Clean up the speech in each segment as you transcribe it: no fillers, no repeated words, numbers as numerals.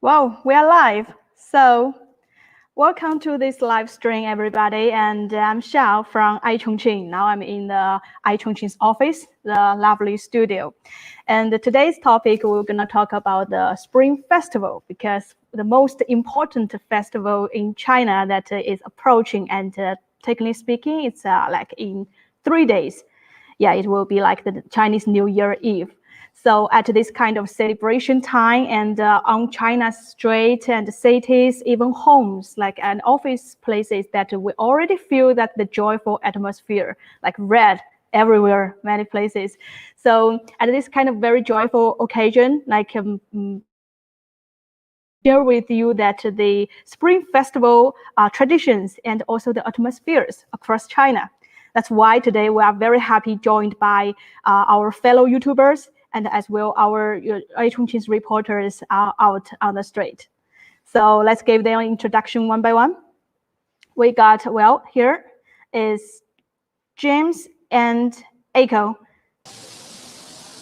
Wow, we are live. So, welcome to this live stream, everybody. And I'm Xiao from iChongqing. Now I'm in the iChongqing's office, the lovely studio. And today's topic, we're going to talk about the Spring Festival, because the most important festival in China that is approaching, and technically speaking, it's like in 3 days. Yeah, it will be like the Chinese New Year Eve. So at this kind of celebration time, and on China's street and cities, even homes, like and office places, that we already feel that the joyful atmosphere, like red everywhere, many places. So at this kind of very joyful occasion, like share with you that the Spring Festival traditions and also the atmospheres across China. That's why today we are very happy joined by our fellow YouTubers and as well our iChongqing's reporters out on the street. So let's give them an introduction one by one. We got, well, here is James and Eiko.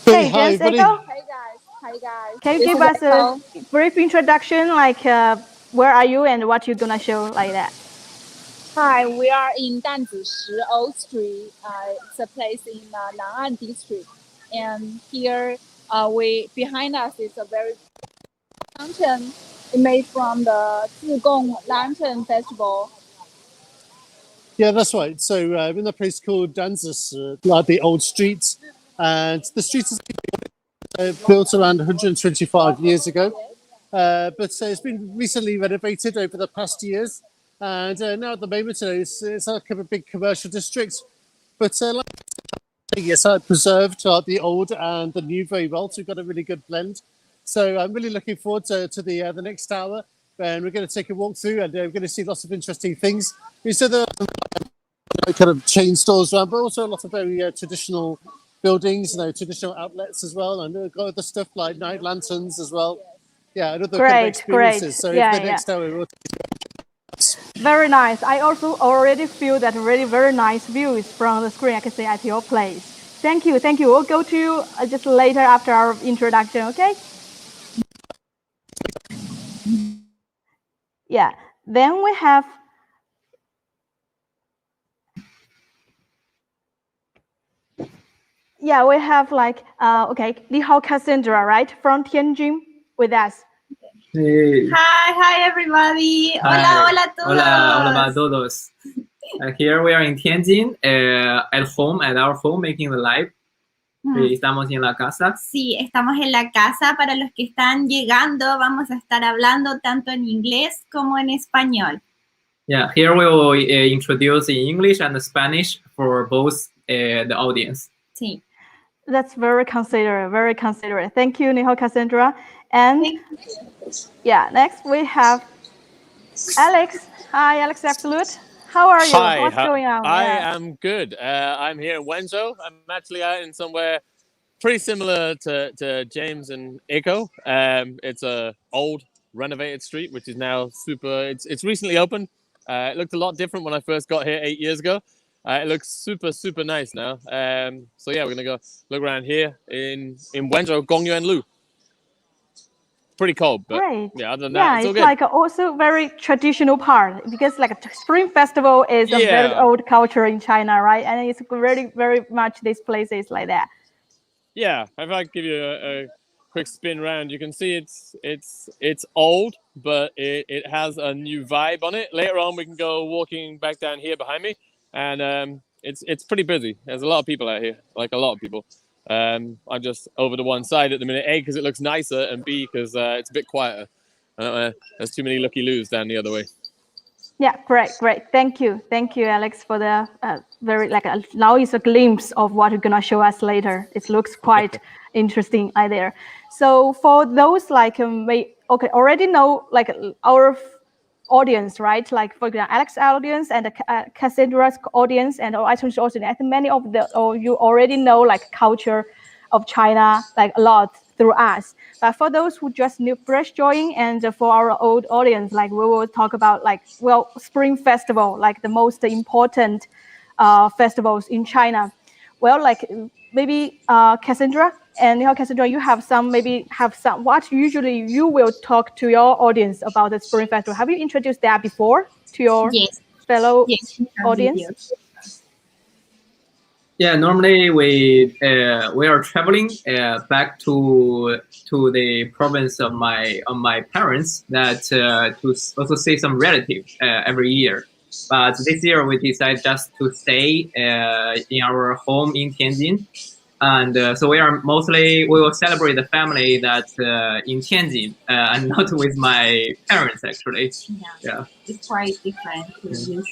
Hey, Hi, James, buddy. Eiko. Hi guys. Can you give us a brief introduction, like where are you and what you're gonna show like that? Hi, we are in Danzishi Old Street. It's a place in Nan'an district, and here behind us is a very lantern made from the Zigong Lantern Festival. Yeah, that's right. So I'm in a place called Danzishi, like the old street, and the street is built around 125 years ago, but it's been recently renovated over the past years, and now at the moment it's like a big commercial district, but like it's preserved the old and the new very well. So we've got a really good blend. So I'm really looking forward to the next hour, and we're going to take a walk through, and we're going to see lots of interesting things. We said there are kind of chain stores around, but also a lot of very traditional buildings, traditional outlets as well, and we've got other stuff like night lanterns as well. Yeah, and other kind of experiences. So yeah, the next hour we'll very nice. I also already feel that really very nice views from the screen I can see at your place. Thank you. We'll go to you just later after our introduction, okay? Yeah, then we have like, okay, Nihao Cassandra, right, from Tianjin with us. Hey. Hi everybody. Hi. Hola todos. Hola todos. Here we are in Tianjin, at home, at our home, making the live. Estamos en la casa. Sí, estamos en la casa. Para los que están llegando, vamos a estar hablando tanto en inglés como en español. Yeah, here we will introduce in English and Spanish for both the audience. Sí. That's very considerate, very considerate. Thank you, Nihao Cassandra. And yeah, next we have Alex. Hi, Alex Absolute. How are you? Hi, what's going on? I am good. I'm here in Wenzhou. I'm actually out in somewhere pretty similar to James and Eiko. It's a old renovated street, which is now super. It's recently opened. It looked a lot different when I first got here 8 years ago. It looks super nice now. So yeah, we're gonna go look around here in Wenzhou, Gongyuan Lu. Pretty cold, but great. Yeah, other than that, it's all good. Like also very traditional part, because like Spring Festival is a very old culture in China, right? And it's really very much these places like that. Yeah, if I give you a quick spin around, you can see it's old, but it has a new vibe on it. Later on, we can go walking back down here behind me, and it's pretty busy. There's a lot of people out here, like a lot of people. I'm just over to one side at the minute, A, because it looks nicer, and B, because it's a bit quieter. There's too many looky-loos down the other way. Yeah, great. Thank you, Alex, for the very now is a glimpse of what you're gonna show us later. It looks quite interesting right there. So for those like already know like our audience, right? Like for example, Alex audience and Cassandra's audience and iTunes audience. I think many of you already know like culture of China like a lot through us. But for those who just fresh joining, and for our old audience, like we will talk about like Spring Festival, like the most important festivals in China. Well, like maybe Cassandra, And Nihao Cassandra, you have some, what usually you will talk to your audience about the Spring Festival. Have you introduced that before to your fellow audience? Videos. Yeah, normally we are traveling back to the province of my parents that to also see some relatives every year. But this year we decided just to stay in our home in Tianjin, and so we will celebrate the family that in Tianjin and not with my parents actually. Yeah. It's quite different.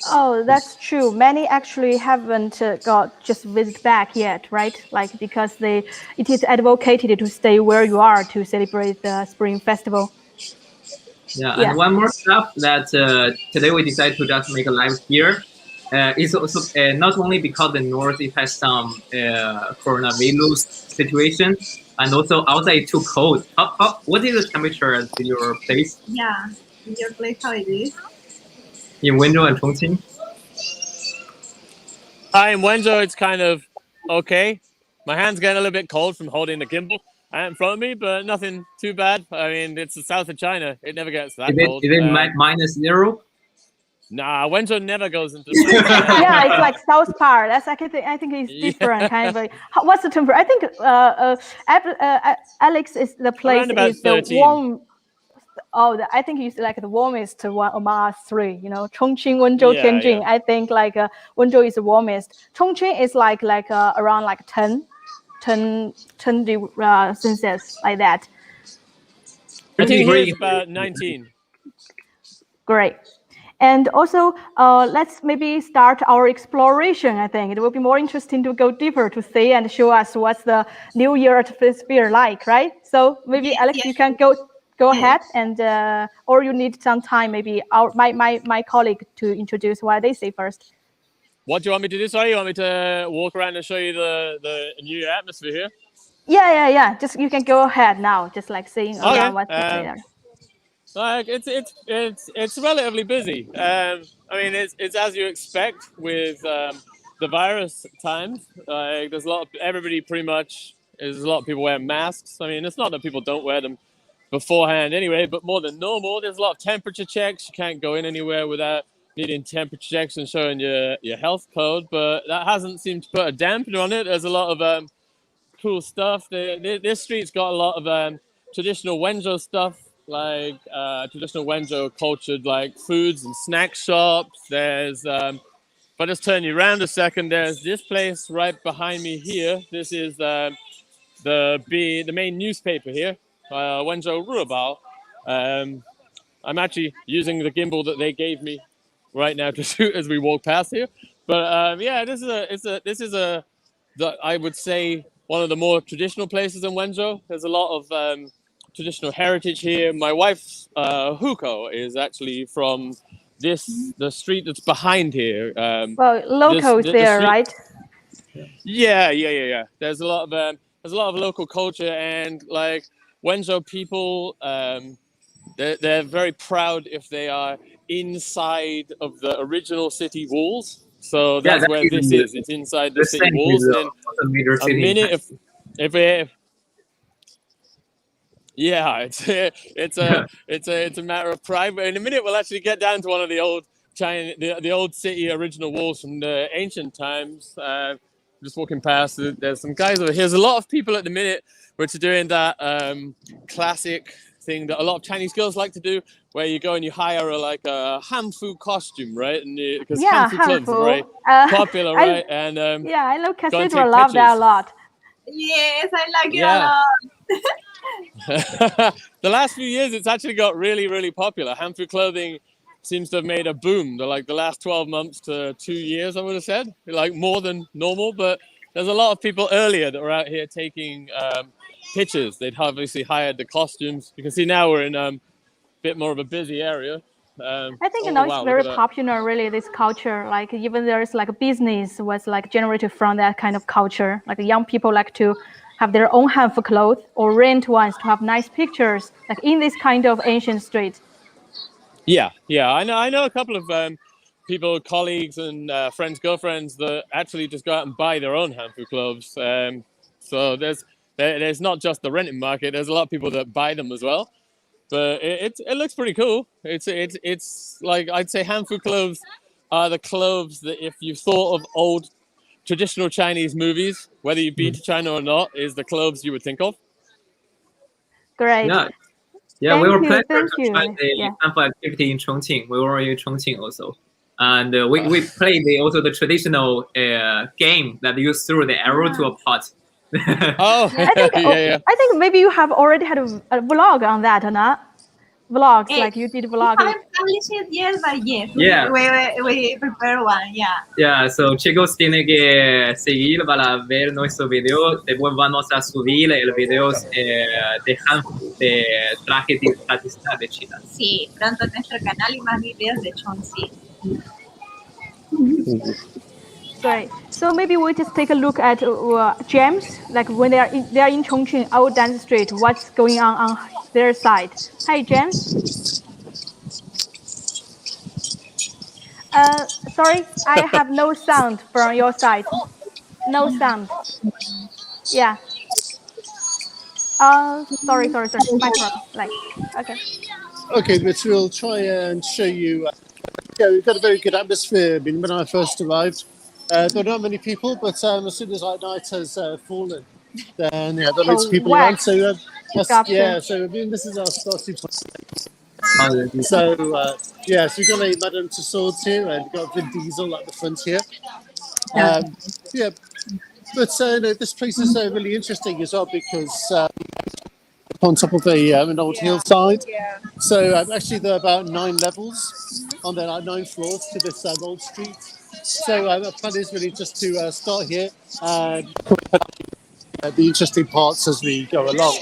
Oh, that's true. Many actually haven't got just visit back yet, right? Like because it is advocated to stay where you are to celebrate the Spring Festival. Yeah, and one more stuff that today we decided to just make a live here. It's also not only because the north it has some coronavirus situation, and also outside it's too cold. What is the temperature at your place? Yeah, in your place how it is? In Wenzhou and Chongqing? In Wenzhou, it's kind of okay. My hand's getting a little bit cold from holding the gimbal in front of me, but nothing too bad. I mean, it's the south of China. It never gets that cold. Is it -0? Nah, Wenzhou never goes into. Yeah, it's like south part. That's I think it's different kind of. What's the temperature? I think Alex is the place is 13. The warm. Oh, I think it's like the warmest one among us three. You know, Chongqing, Wenzhou, Tianjin. Yeah. I think like Wenzhou is the warmest. Chongqing is like around like 10 degrees Celsius, like that. I think here is about 19. Great. And also, let's maybe start our exploration. I think it will be more interesting to go deeper to see and show us what's the New Year atmosphere like, right? So maybe Alex, you can go ahead, and or you need some time. Maybe my colleague to introduce what they say first. What do you want me to do? Sorry, you want me to walk around and show you the New Year atmosphere here? Yeah. Just you can go ahead now. Just like saying around what's there. Like it's relatively busy. I mean, it's as you expect with the virus times. There's a lot of everybody pretty much. There's a lot of people wearing masks. I mean, it's not that people don't wear them beforehand anyway, but more than normal. There's a lot of temperature checks. You can't go in anywhere without needing temperature checks and showing your health code. But that hasn't seemed to put a dampener on it. There's a lot of cool stuff. This street's got a lot of traditional Wenzhou stuff. Like traditional Wenzhou cultured like foods and snack shops. There's if I just turn you around a second, there's this place right behind me here. This is the main newspaper here, Wenzhou Ruibao. I'm actually using the gimbal that they gave me right now to shoot as we walk past here. But yeah, this is I would say one of the more traditional places in Wenzhou. There's a lot of traditional heritage here. My wife, Huko, is actually from the street that's behind here. Well, locals there, right? Yeah. There's a lot of local culture, and like Wenzhou people, they're very proud if they are inside of the original city walls. So that's where this is. It's inside the city walls. And a minute if yeah, it's a matter of pride. But in a minute, we'll actually get down to one of the old China, the old city original walls from the ancient times. Just walking past, there's some guys over here. There's a lot of people at the minute which are doing that classic thing that a lot of Chinese girls like to do, where you go and you hire a hanfu costume, right? And because hanfu clothes are very popular, right? And I know Cassandra love that a lot. Yes, I like it a lot. The last few years, it's actually got really, really popular. Hanfu clothing seems to have made a boom. The last 12 months to 2 years, I would have said, like more than normal. But there's a lot of people earlier that were out here taking pictures. They'd obviously hired the costumes. You can see now we're in a bit more of a busy area. I think it's very popular, really, this culture. Like even there's like a business was like generated from that kind of culture. Like young people like to have their own hanfu clothes or rent ones to have nice pictures, like in this kind of ancient street. Yeah. I know a couple of people, colleagues and friends, girlfriends that actually just go out and buy their own hanfu clothes. So there's there's not just the renting market. There's a lot of people that buy them as well. But it looks pretty cool. It's like, I'd say Hanfu clothes are the clothes that if you thought of old traditional Chinese movies, whether you've been to China or not, is the clothes you would think of. Great. Yeah, we Thank were you, planning thank to you. try the Yeah. Hanfu activity in Chongqing. We were in Chongqing also. And we played also the traditional game that you threw the arrow to a pot. Oh, yeah. I think maybe you have already had a vlog on that, or not? Vlogs, like you did We vlog. haven't published it yet, but yes, Yeah. we prepare one, yeah. Yeah, so chicos tienen que seguir para ver nuestro video. Después vamos a subir el video de Hanfu, de traje tradicional de China. Sí, pronto en nuestro canal y más videos de Chongqing. Great. So maybe we just take a look at James, like when they are in Chongqing, Old Dance Street. What's going on their side? Hi, James. Sorry, I have no sound from your side. No sound. Yeah. Sorry. My problem. Like, okay. Okay, but we'll try and show you. Yeah, we've got a very good atmosphere. I mean, when I first arrived, there were not many people, but as soon as night has fallen, then there are loads of people around. So so I mean, this is our starting point. So so we've got a Madame Tussauds here, and we've got Vin Diesel at the front here. But this place is really interesting as well because on top of an old hillside. Yeah. So actually there are about 9 levels on there, like 9 floors to this old street. So our plan is really just to start here and the interesting parts as we go along.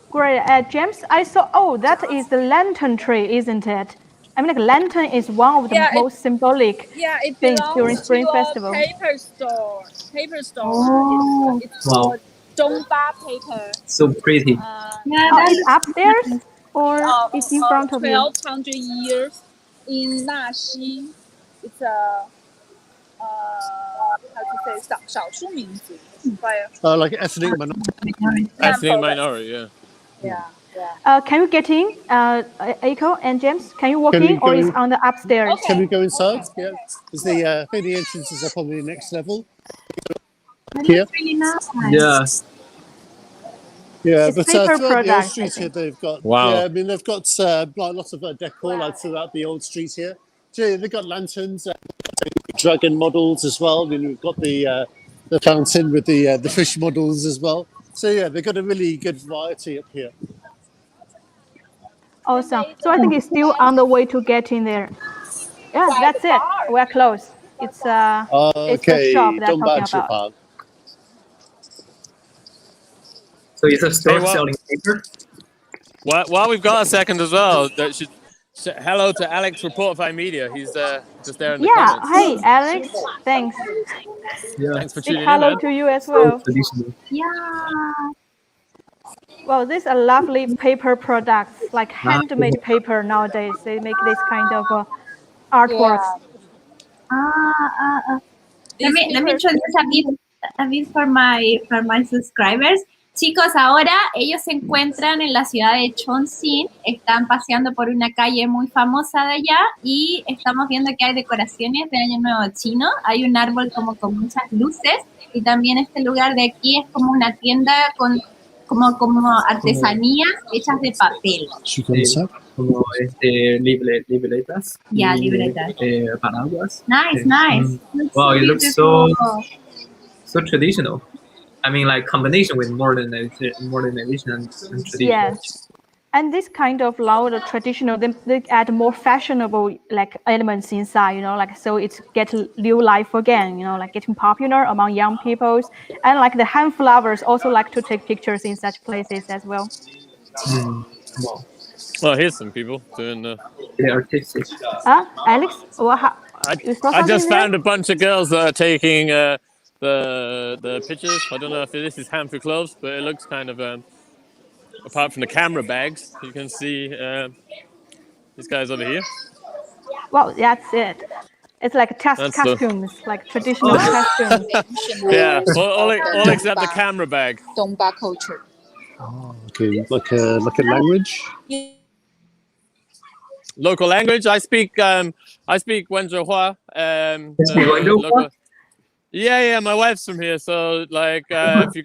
Great. James, I saw, that is the lantern tree, isn't it? I mean, like, lantern is one of the most symbolic things during Spring Festival. Paper store. Oh. It's called Zhongba paper. So pretty. It's upstairs or it's in front of you? 1200 years in Naxi. It's a how to say 少数民族. Like ethnic minority. Ethnic minority, yeah. Can you get in, Eiko and James? Can you walk in, or is on the upstairs? Can we go inside? Yeah, because the entrances are probably the next level. Here. Really nice. Yeah, It's but paper throughout the old products, street here, they've got they've got like lots of decor like throughout the old street here. So they've got lanterns, dragon models as well. I mean, we've got the fountain with the fish models as well. So yeah, they've got a really good variety up here. Awesome. So I think it's still on the way to get in there. Yeah, that's it. We're close. It's it's the shop that I'm talking about. So it's a store selling paper? While we've got a second as well, hello to Alex, Reportify Media. He's just there in the comments. Hey, Alex. Thanks. Thanks for tuning in. Hello to you as well. Yeah. Well, these are lovely paper products, like handmade paper nowadays. They make this kind of artworks. Let me introduce a bit for my subscribers. Chicos, ahora ellos se encuentran en la ciudad de Chongqing, están paseando por una calle muy famosa de allá y estamos viendo que hay decoraciones de Año Nuevo Chino, hay un árbol como con muchas luces y también este lugar de aquí es como una tienda con como artesanías hechas de papel. Como libretas. Yeah, libretas. Paraguas. Nice. Wow, it looks so traditional. I mean, like combination with modern edition and traditional. Yes, and this kind of loud traditional, they add more fashionable like elements inside, like so it's get new life again, like getting popular among young people, and like the hand flowers also like to take pictures in such places as well. Wow. Well, here's some people doing the artistic. Alex, I just found a bunch of girls that are taking the pictures. I don't know if this is Hanfu clothes, but it looks kind of apart from the camera bags, you can see these guys over here. Well, that's it. It's like costumes, like traditional costumes. Yeah, all except the camera bag. Dongba culture. Oh, okay, like a language. Local language. I speak Wenzhou Hua. Yeah, my wife's from here, so like if you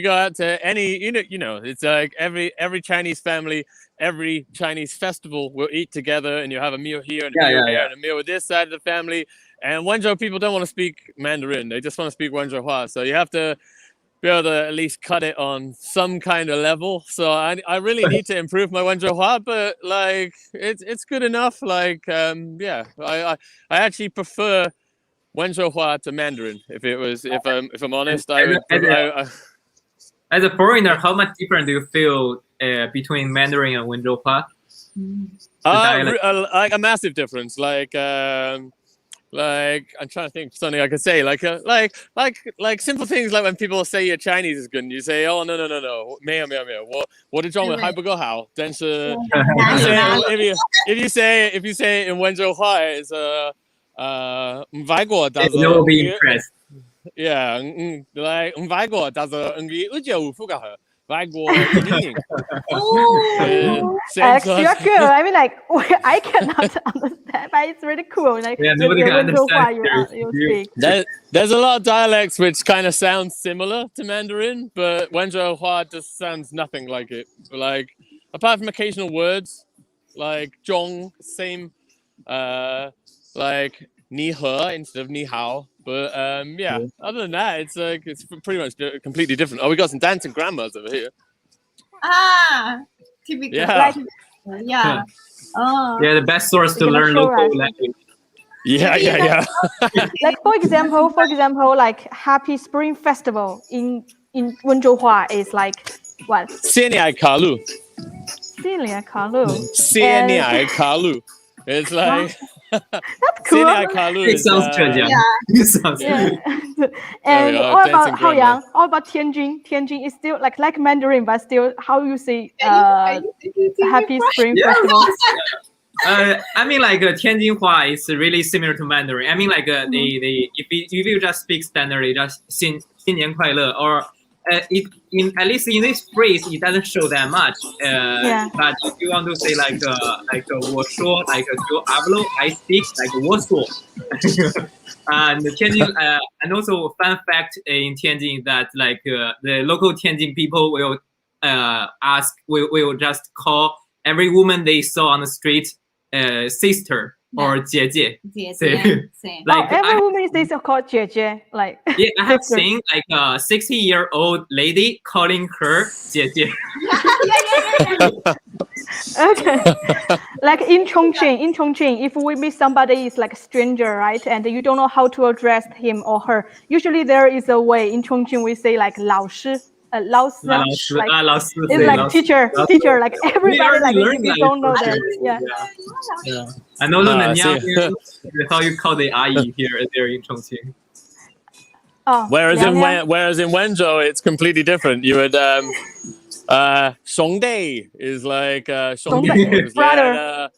go out to any, it's like every Chinese family, every Chinese festival will eat together, and you have a meal here and a meal there and a meal with this side of the family. And Wenzhou people don't want to speak Mandarin; they just want to speak Wenzhou Hua. So you have to be able to at least cut it on some kind of level. So I really need to improve my Wenzhou Hua, but like it's good enough. Like I actually prefer Wenzhou Hua to Mandarin. If I'm honest, As a foreigner, how much different do you feel between Mandarin and Wenzhou Hua? Like a massive difference. Like I'm trying to think of something I could say. Like simple things like when people say your Chinese is good, and you say, oh no, 没有，我的中文还不够好。但是 if you say in Wenzhou Hua is外国但是 you will be impressed. Yeah, like 外国但是不够好。外国人。Alex, you're good. I mean, like I cannot understand, but it's really cool. Like nobody can understand you speak. There's a lot of dialects which kind of sound similar to Mandarin, but Wenzhou Hua just sounds nothing like it. Like apart from occasional words, like zhong, same, like ni he instead of ni hao. But other than that, it's pretty much completely different. Oh, we got some dancing grandmas over here. Typical. Yeah. Yeah. Oh. Yeah, the best source to learn local language. Yeah. Like for example, like Happy Spring Festival in Wenzhou Hua is like what? 谢年卡路. 谢年卡路. 谢年卡路. It's like that's cool. It sounds Zhejiang. It sounds And all about Haoyang, all about Tianjin. Tianjin is still like Mandarin, but still how you say Happy Spring Festival. I mean, like Tianjin Hua is really similar to Mandarin. I mean, like if you just speak standardly, just 新年快乐 or at least in this phrase, it doesn't show that much. But if you want to say like 我说 like yo hablo, I speak like 我说 and Tianjin and also fun fact in Tianjin that like the local Tianjin people will will just call every woman they saw on the street sister or 姐姐. Like every woman is called 姐姐. Like yeah, I have seen like a 60-year-old lady calling her 姐姐. Okay. Like in Chongqing, if we meet somebody is like a stranger, right, and you don't know how to address him or her, usually there is a way. In Chongqing, we say like 老师. 老师, like, it's like teacher, like everybody like you don't know that. Yeah. And also Nan'an, how you call the ayi here there in Chongqing. Oh, whereas in Wenzhou it's completely different. You would 兄弟 is like 兄弟 brother.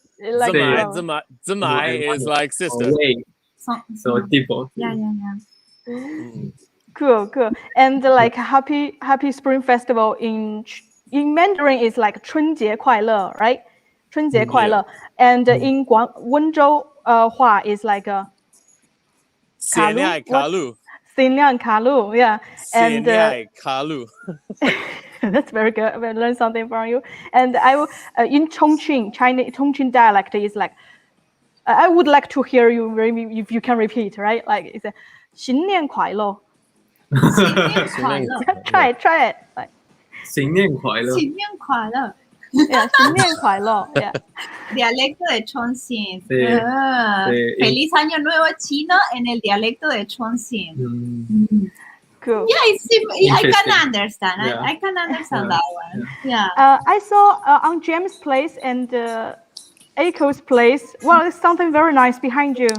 Zimai is like sister. So people. Yeah. Cool. And like Happy Spring Festival in Mandarin is like 春节快乐, right? 春节快乐. And in Wenzhou Hua is like 谢年卡路. 新年卡路, yeah. And 谢年卡路. That's very good. I learned something from you. And I will in Chongqing, Chongqing dialect is like I would like to hear you if you can repeat, right? Like it's 新年快乐. Try it. Like 新年快乐. 新年快乐. Yeah, 新年快乐. Yeah. Dialecto de Chongqing. Sí. Feliz Año Nuevo chino en el dialecto de Chongqing. Cool. Yeah, I can understand. Yeah. I can understand that one. Yeah. I saw on James' place and Eiko's place. Well, there's something very nice behind you.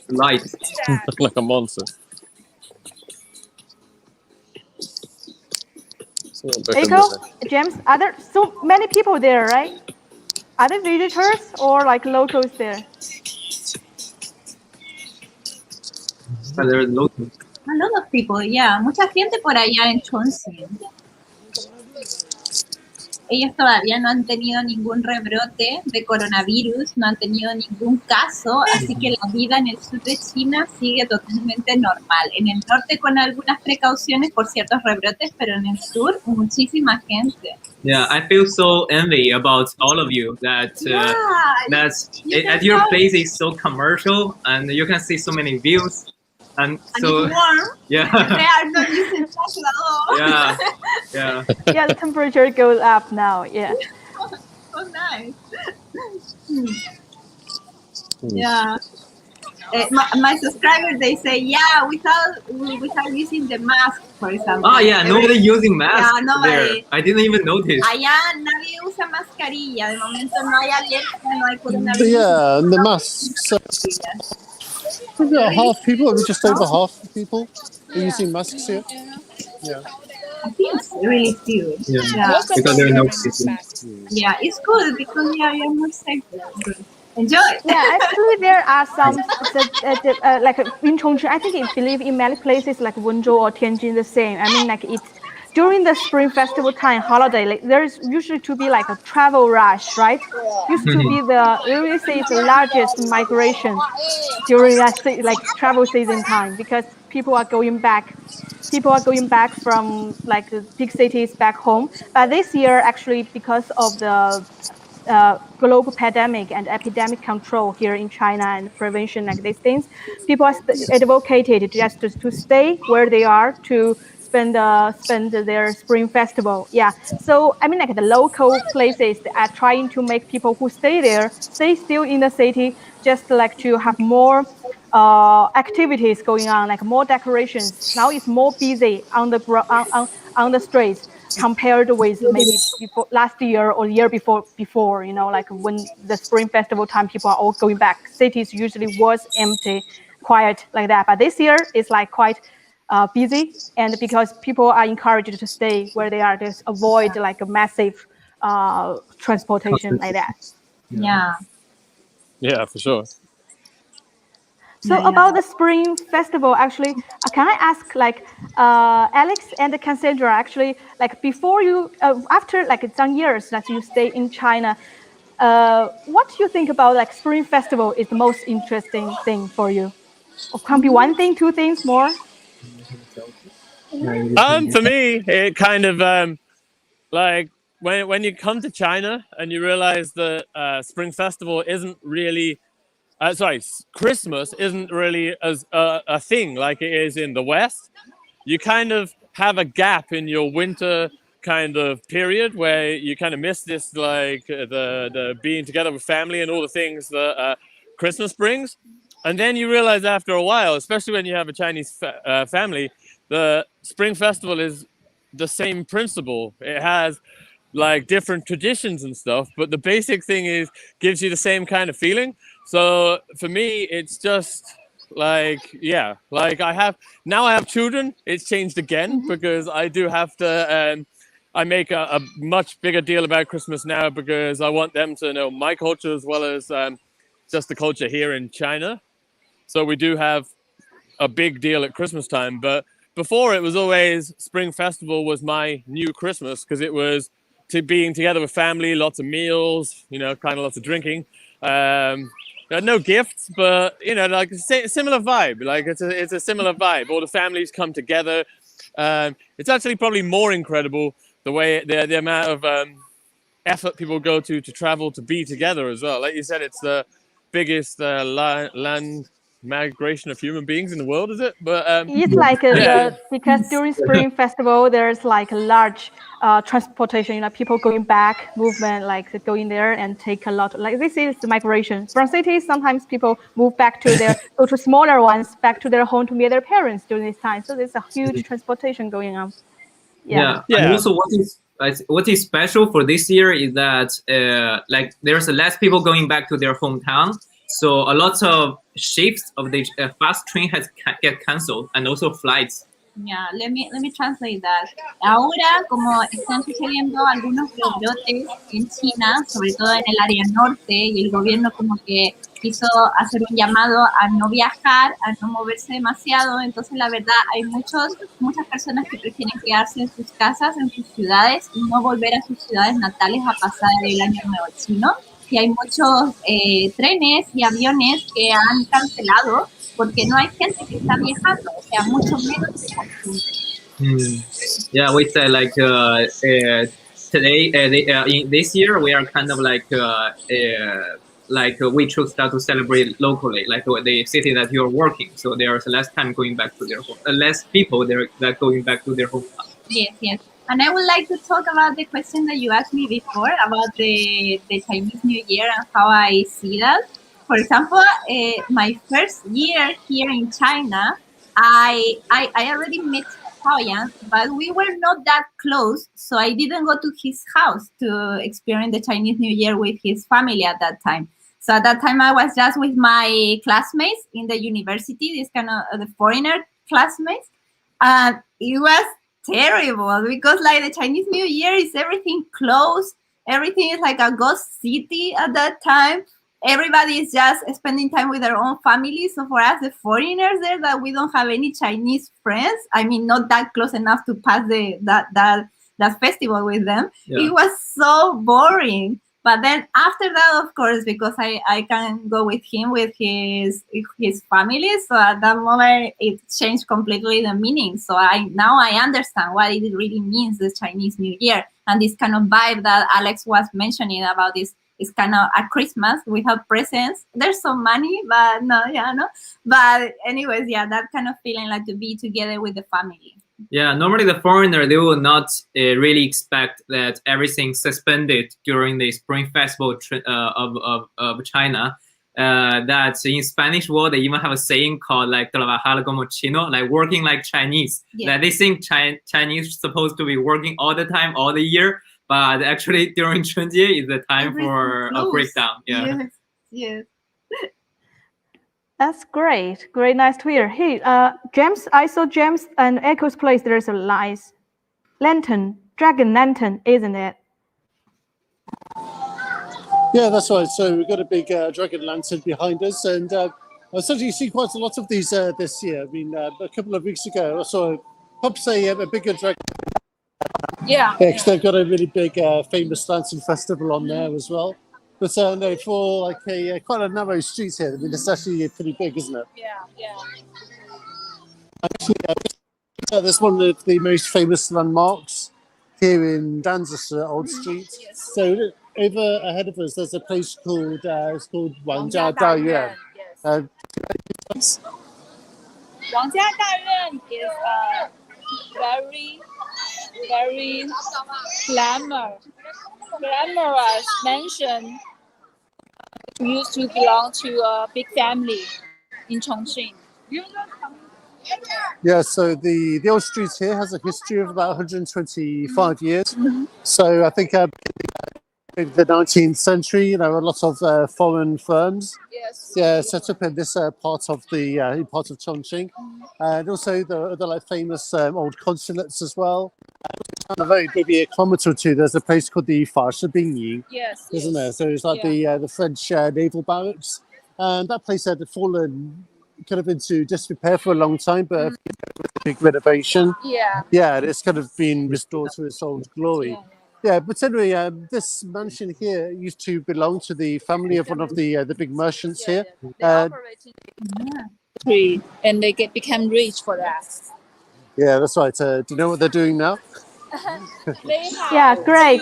Light. Like a monster. Eiko, James, are there so many people there, right? Are they visitors or like locals there? There are lots. A lot of people, yeah. Mucha gente por allá en Chongqing. Ellos todavía no han tenido ningún rebrote de coronavirus, no han tenido ningún caso, así que la vida en el sur de China sigue totalmente normal. En el norte con algunas precauciones por ciertos rebrotes, pero en el sur muchísima gente. Yeah, I feel so envy about all of you that at your place is so commercial and you can see so many views. And so, it's warm. Yeah. They are not using masks at all. Yeah, yeah. Yeah, the temperature goes up now. Yeah. So nice. Yeah. My subscribers, they say, yeah, without using the mask, for example. Oh yeah, nobody using mask. Yeah, nobody. There. I didn't even notice. Allá nadie usa mascarilla. De momento no hay alerta, no hay coronavirus. Yeah, and the masks. About half people, just over half the people are using masks here. Yeah. I think it's really few. Yeah. Because there are no people. Yeah, it's good because you're more safe. Enjoy. Yeah, actually there are some like in Chongqing. I think I believe in many places like Wenzhou or Tianjin the same. I mean, like it's during the Spring Festival time holiday. Like there's usually to be like a travel rush, right? Used to be we really say it's the largest migration during that like travel season time because people are going back. People are going back from like the big cities back home. But this year, actually, because of the global pandemic and epidemic control here in China and prevention like these things, people are advocated just to stay where they are to spend their Spring Festival. Yeah. So I mean, like the local places are trying to make people who stay there stay still in the city, just like to have more activities going on, like more decorations. Now it's more busy on the streets compared with maybe before last year or the year before, you know, like when the Spring Festival time, people are all going back. Cities usually was empty, quiet like that. But this year it's like quite busy, and because people are encouraged to stay where they are, just avoid like a massive transportation like that. Yeah. Yeah, for sure. So about the Spring Festival, actually, can I ask, like, Alex and Cassandra, actually, like before you, after like some years that you stay in China, what do you think about like Spring Festival is the most interesting thing for you? Or can be one thing, two things more? For me, it kind of like when you come to China and you realize that Spring Festival isn't really. Christmas isn't really as a thing like it is in the West. You kind of have a gap in your winter kind of period where you kind of miss this, like the being together with family and all the things that Christmas brings. And then you realize after a while, especially when you have a Chinese family, the Spring Festival is the same principle. It has like different traditions and stuff, but the basic thing is gives you the same kind of feeling. So for me, it's just like, yeah, like I have children. It's changed again because I do have to, I make a much bigger deal about Christmas now because I want them to know my culture as well as just the culture here in China. So we do have a big deal at Christmas time. But before it was always Spring Festival was my new Christmas because it was to being together with family, lots of meals, you know, kind of lots of drinking. No gifts, but you know, like a similar vibe. Like it's a similar vibe. All the families come together. It's actually probably more incredible the way the amount of effort people go to travel to be together as well. Like you said, it's the biggest land migration of human beings in the world, is it? But it's like because during Spring Festival there's like a large transportation, you know, people going back movement, like going there and take a lot, like this is the migration from cities. Sometimes people move back to go to smaller ones, back to their home to meet their parents during this time. So there's a huge transportation going on. Yeah. And also what is special for this year is that like there's less people going back to their hometown. So a lot of shifts of the fast train get cancelled, and also flights. Yeah, let me translate that. Ahora, como están sucediendo algunos rebrotes en China, sobre todo en el área norte, y el gobierno como que quiso hacer un llamado a no viajar, a no moverse demasiado. Entonces, la verdad, hay muchas personas que prefieren quedarse en sus casas, en sus ciudades, y no volver a sus ciudades natales a pasar el año nuevo chino. Y hay muchos trenes y aviones que han cancelado porque no hay gente que está viajando, o sea, mucho menos de costumbre. Yeah, we said like today, in this year, we are kind of like we should start to celebrate locally, like the city that you're working. So there's less time going back to their home, less people that going back to their hometown. Yes. And I would like to talk about the question that you asked me before about the Chinese New Year and how I see that. For example, my first year here in China, I already met Xiao, but we were not that close, so I didn't go to his house to experience the Chinese New Year with his family at that time. So at that time, I was just with my classmates in the university, this kind of the foreigner classmates, and it was terrible because like the Chinese New Year is everything closed, everything is like a ghost city at that time. Everybody is just spending time with their own family. So for us, the foreigners there, that we don't have any Chinese friends, I mean, not that close enough to pass that festival with them. Yeah. It was so boring. But then after that, of course, because I can go with him, with his family. So at that moment, it changed completely the meaning. So now I understand what it really means, the Chinese New Year. And this kind of vibe that Alex was mentioning about this. It's kind of a Christmas without presents. There's some money, but no. But anyways, yeah, that kind of feeling like to be together with the family. Yeah, normally the foreigner, they will not really expect that everything's suspended during the Spring Festival of China. That in Spanish world, they even have a saying called like trabajar como chino, like working like Chinese. Yeah. Like they think Chinese is supposed to be working all the time, all the year. But actually, during Chunjie is the time for a breakdown. Yeah. Yes. That's great. Nice to hear. Hey, James, I saw James and Eiko's place. There's a nice lantern, dragon lantern, isn't it? Yeah, that's right. So we've got a big dragon lantern behind us, and I certainly see quite a lot of these this year. I mean, a couple of weeks ago, I saw a bigger dragon. Yeah, because they've got a really big famous lantern festival on there as well. But no, for like quite a narrow street here, I mean, it's actually pretty big, isn't it? Yeah. Actually, there's one of the most famous landmarks here in Danzishi Old Street. Yes. So over ahead of us, there's a place called Wenzhou. Yes. Wangjia Dayuan is very glamorous mansion. Used to belong to a big family in Chongqing. Yeah, so the old street here has a history of about 125 years. Mm-hmm. So I think in the 19th century, a lot of foreign firms set up in this part of Chongqing, and also the other famous old consulates as well. And a very maybe a kilometre or two, there's a place called the Bingying, isn't there? So it's like the French naval barracks, and that place had fallen kind of into disrepair for a long time, but with a big renovation, it's kind of been restored to its old glory. Yeah, but anyway, this mansion here used to belong to the family of one of the big merchants here. They operated and they became rich for that. Yeah, that's right. Do you know what they're doing now? Yeah, great.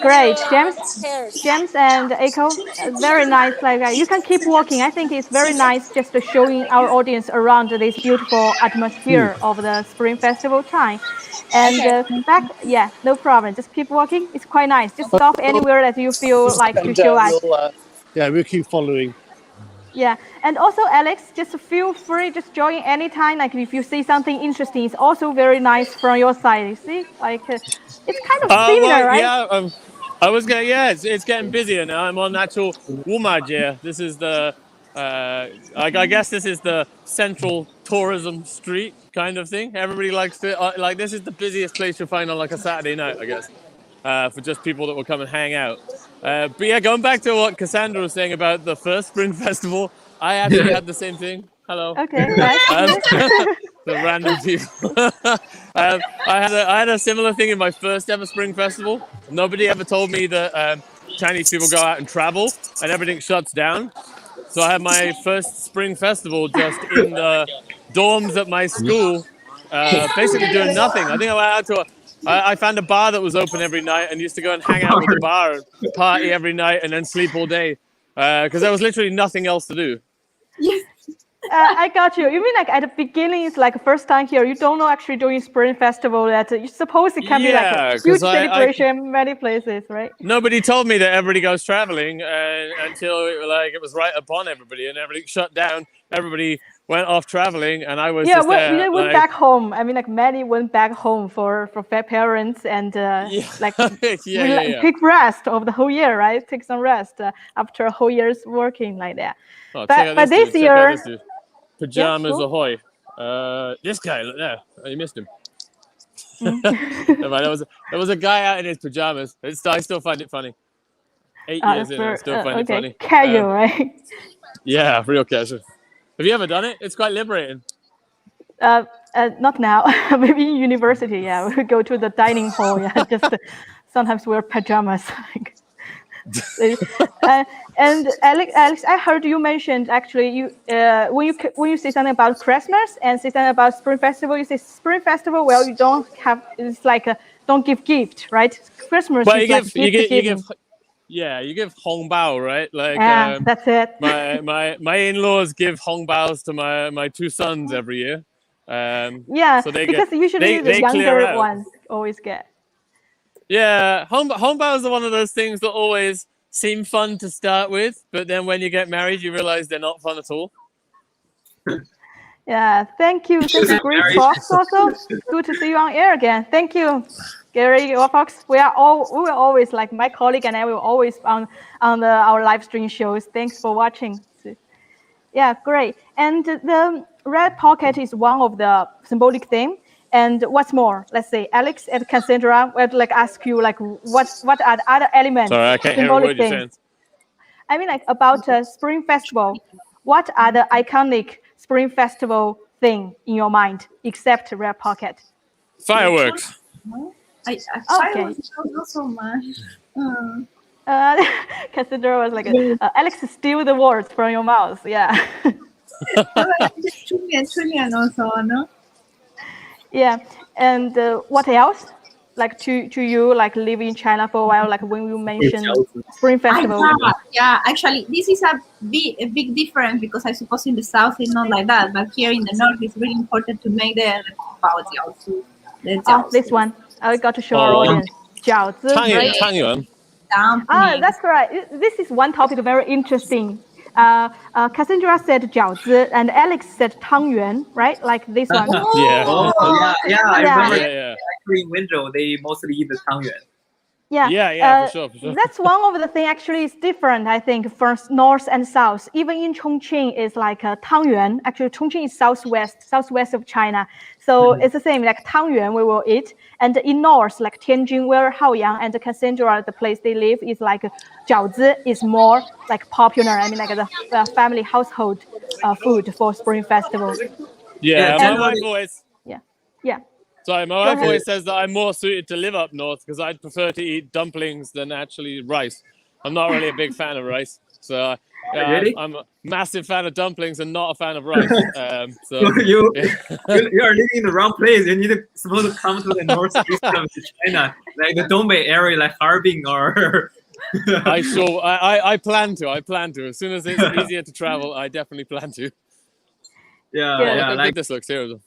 James and Eiko, very nice. Like you can keep walking. I think it's very nice just showing our audience around this beautiful atmosphere of the Spring Festival time. And no problem. Just keep walking. It's quite nice. Just stop anywhere that you feel like to show us. We'll keep following. Yeah, and also Alex, just feel free, just join anytime. Like if you see something interesting, it's also very nice from your side. You see, like it's kind of similar, right? Yeah, I was gonna. Yeah, it's getting busier now. I'm on actual Wumajie. This is the, I guess this is the central tourism street kind of thing. Everybody likes to like. This is the busiest place you'll find on like a Saturday night, I guess, for just people that will come and hang out. But yeah, going back to what Cassandra was saying about the first Spring Festival, I actually had the same thing. Hello. Okay, nice. The random people. I had a similar thing in my first ever Spring Festival. Nobody ever told me that Chinese people go out and travel and everything shuts down. So I had my first Spring Festival just in the dorms at my school, basically doing nothing. I think I went out to I found a bar that was open every night and used to go and hang out with the bar and party every night and then sleep all day because there was literally nothing else to do. I got you. You mean like at the beginning, it's like first time here, you don't know actually during Spring Festival that you suppose it can be like a huge celebration in many places, right? Nobody told me that everybody goes traveling until like it was right upon everybody and everything shut down. Everybody went off traveling and I was just there. Yeah, went back home. I mean, like many went back home for parents and take rest of the whole year, right? Take some rest after a whole year's working like that. Oh, but this year, pajamas ahoy! This guy, look there. Oh, you missed him. There was a guy out in his pajamas. I still find it funny. 8 years in, I still find it funny. Casual, right? Yeah, real casual. Have you ever done it? It's quite liberating. Not now. Maybe in university. Yeah, we go to the dining hall. Yeah, just sometimes wear pajamas. And Alex, I heard you mentioned actually when you say something about Christmas and say something about Spring Festival, you say Spring Festival. Well, you don't have. It's like don't give gift, right? Christmas is like you give hongbao, right? Like that's it. my in-laws give hongbaos to my two sons every year. So because usually the younger ones always get. Yeah, hongbao is one of those things that always seem fun to start with, but then when you get married, you realize they're not fun at all. Yeah, thank you. Great talks also. Good to see you on air again. Thank you, Gary Fox. We will always, like my colleague and I will always on our live stream shows. Thanks for watching. Yeah, great. And the red pocket is one of the symbolic theme. And what's more, let's say Alex and Cassandra, we'd like ask you like what are the other elements? Sorry, I can't hear a word you're saying. I mean, like about Spring Festival, what are the iconic Spring Festival thing in your mind except red pocket? Fireworks. Fireworks not so much. Cassandra was like, Alex, steal the words from your mouth. Yeah. also, no? Yeah, and what else? Like to you, like living in China for a while, like when you mentioned Spring Festival. Yeah, actually, this is a big difference because I suppose in the south it's not like that, but here in the north it's really important to make the jiaozi. This one I got to show our audience. Jiaozi, right? Tangyuan. That's right. This is one topic very interesting. Cassandra said jiaozi and Alex said tangyuan, right? Like this one. I remember. Actually, in Wenzhou, they mostly eat the tangyuan. Yeah, for sure. That's one of the things actually is different, I think, from north and south. Even in Chongqing, it's like tangyuan. Actually, Chongqing is southwest of China. So it's the same, like tangyuan we will eat. And in north, like Tianjin, where Haoyang and Cassandra, the place they live, is like jiaozi is more like popular. I mean, like the family household food for Spring Festival. Yeah, my wife always. Yeah. Sorry, my wife always says that I'm more suited to live up north because I'd prefer to eat dumplings than actually rice. I'm not really a big fan of rice. So really? I'm a massive fan of dumplings and not a fan of rice. So you are living in the wrong place. You need to supposed to come to the northeast of China, like the Dongbei area, like Harbin or. I plan to. As soon as it's easier to travel, I definitely plan to. Yeah. Like this looks here.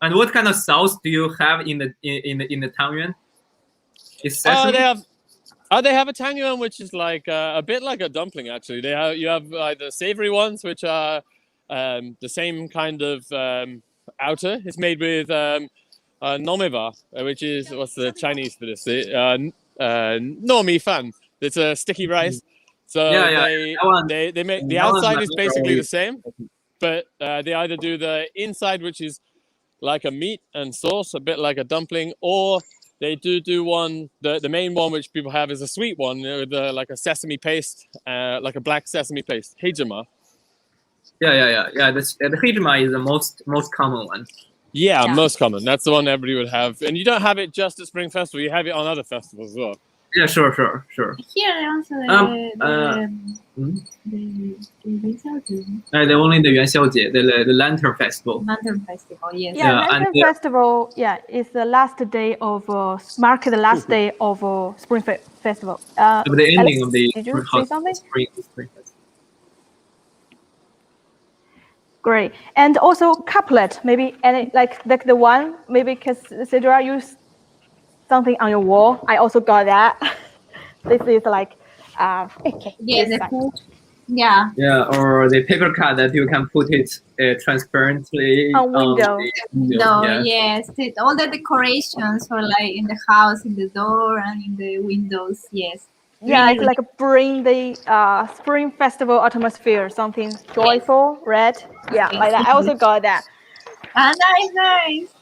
And what kind of sauce do you have in the tangyuan? Is sesame? They have a tangyuan which is like a bit like a dumpling actually. You have the savory ones which are the same kind of outer. It's made with nomiba, which is what's the Chinese for this? Nomi fan. It's a sticky rice. So they make the outside is basically the same, but they either do the inside which is like a meat and sauce, a bit like a dumpling, or they do one. The main one which people have is a sweet one with like a sesame paste, like a black sesame paste, heijima. Yeah. The Hijima is the most common one. Yeah, most common. That's the one everybody would have. And you don't have it just at Spring Festival. You have it on other festivals as well. Yeah, sure. Here also the only the Yuanxiaojie, the Lantern Festival. Lantern Festival, yes. Yeah, Yeah, Lantern Festival. Yeah, it's the last day of mark the last day of Spring Festival. The ending Alex, of the did you say something? Spring Festival. Great. And also couplet, maybe any like the one, maybe Cassandra used something on your wall. I also got that. This is like okay. Yes, this side. yeah. Yeah, or the paper cut that you can put it transparently On window. the window. No, Yeah. yes. All the decorations for like in the house, in the door, and in the windows. Yes. Yeah, Really, it's like bring the Spring Festival atmosphere, something joyful, red. Yeah, like that. I also got that. Nice.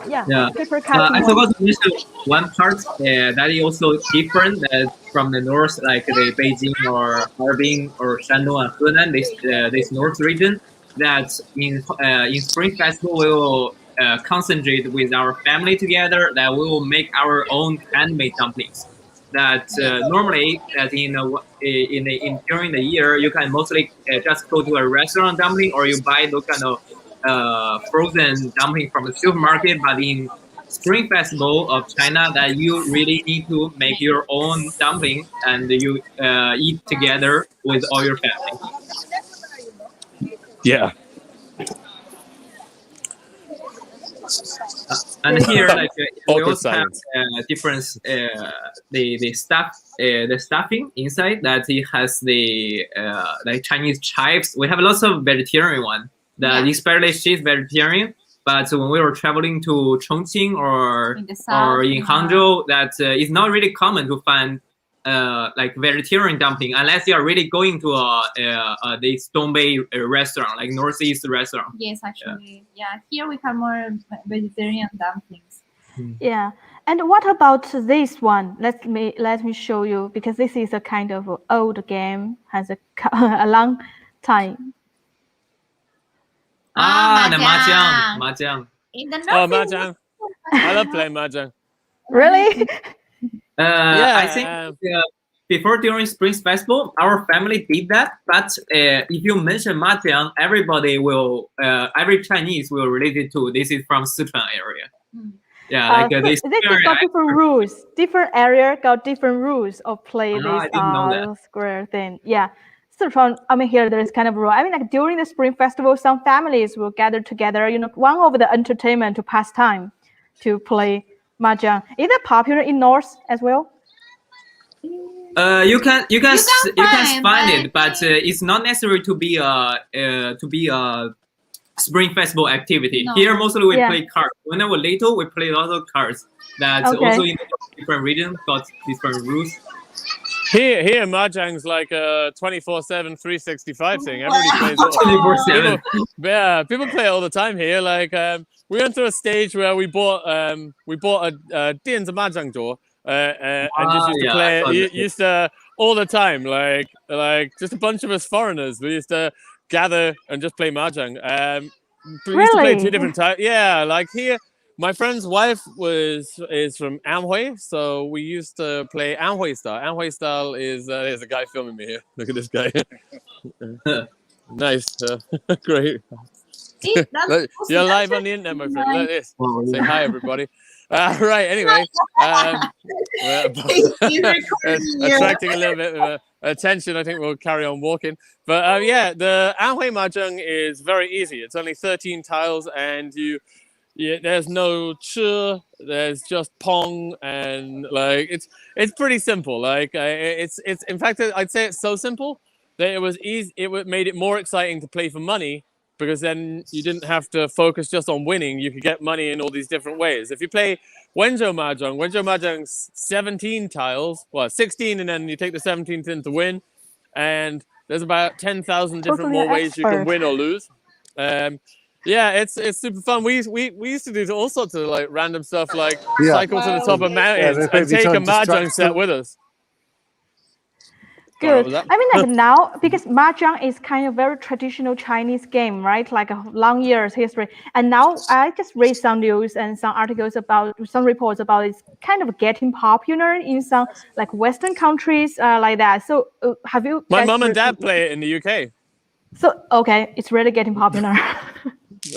Yeah, Yeah. paper cutting. I forgot to mention one part that is also different from the north, like the Beijing or Harbin or Shandong and Henan, this north region. That in Spring Festival we will concentrate with our family together. That we will make our own handmade dumplings. That normally that in during the year you can mostly just go to a restaurant dumpling or you buy those kind of frozen dumpling from the supermarket. But in Spring Festival of China, that you really need to make your own dumpling and you eat together with all your family. Yeah. And here, like we also have silence. different the stuffing inside that it has the like Chinese chives. We have lots of vegetarian one. That especially she's vegetarian. But when we were traveling to Chongqing or In the south, in Hangzhou, that it's not really common to find like vegetarian dumpling unless you are really going to the Dongbei restaurant, like Northeast restaurant. Yes, actually, yeah. Here we have more vegetarian dumplings. Yeah. And what about this one? Let me show you, because this is a kind of old game, has a long time. The mahjong. mahjong. In the Oh, north, mahjong. I love playing mahjong. Really? I think before during Spring Festival, our family did that. But if you mention mahjong, everybody will, every Chinese will relate it to this is from Sichuan area. Yeah, like this. This got different rules. Different area got different rules of play I didn't know that. square thing. Yeah. Sichuan, I mean, here there is kind of rule. I mean, like during the Spring Festival, some families will gather together. You know, one of the entertainment to pass time to play mahjong. Is it popular in North as well? You can find it, but it's not necessary to be a Spring Festival activity. No. Here mostly we play cards. When I was little, we played a lot of cards. That also in different regions got different rules. Here, mahjong's like a 24/7, 365 thing. Everybody plays it. 24/7. Yeah, people play it all the time here. Like we went through a stage where we bought a 电子 mahjong door and just used to play it. Used to all the time. Like just a bunch of us foreigners. We used to gather and just play mahjong. We used to play two different types. Yeah, like here. My friend's wife is from Anhui, so we used to play Anhui style. Anhui style is there's a guy filming me here. Look at this guy. Nice, great. You're live on the internet, my friend. Look at this. Say hi, everybody. Right. Anyway, attracting a little bit of attention. I think we'll carry on walking. But yeah, the Anhui mahjong is very easy. It's only 13 tiles, and there's no chi, there's just pong, and like it's pretty simple. Like it's in fact I'd say it's so simple that it was easy. It made it more exciting to play for money, because then you didn't have to focus just on winning. You could get money in all these different ways. If you play Wenzhou mahjong's 17 tiles, well 16, and then you take the 17th in to win, and there's about 10,000 different more ways you can win or lose. Yeah, it's super fun. We used to do all sorts of like random stuff, like cycle to the top of mountains and take a mahjong set with us. Good. was that? I mean, like now, because mahjong is kind of very traditional Chinese game, right? Like a long years history. And now I just read some news and some articles about some reports about it's kind of getting popular in some like Western countries like that. So have you? My guys mum and dad play it in the UK. So okay, it's really getting popular.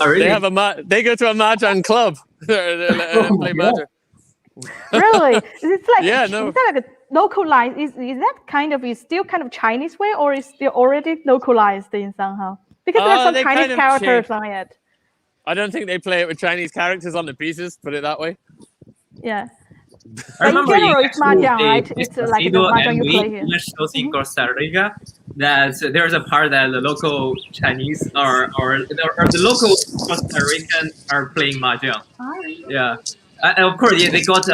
Oh, really? They have they go to a mahjong club and play mahjong. Really? It's like Yeah, no. Is that like a localized? Is that kind of is still kind of Chinese way, or is still already localized in somehow? Because there's some they Chinese kind of characters change. on it. I don't think they play it with Chinese characters on the pieces. Put it that way. Yeah. I But in remember general, it's mahjong, right? this It's like the casino mahjong and you play we here. shows in Costa Rica that there's a part that the local Chinese or the local Costa Rican are playing mahjong. Yeah, and of course, yeah, they got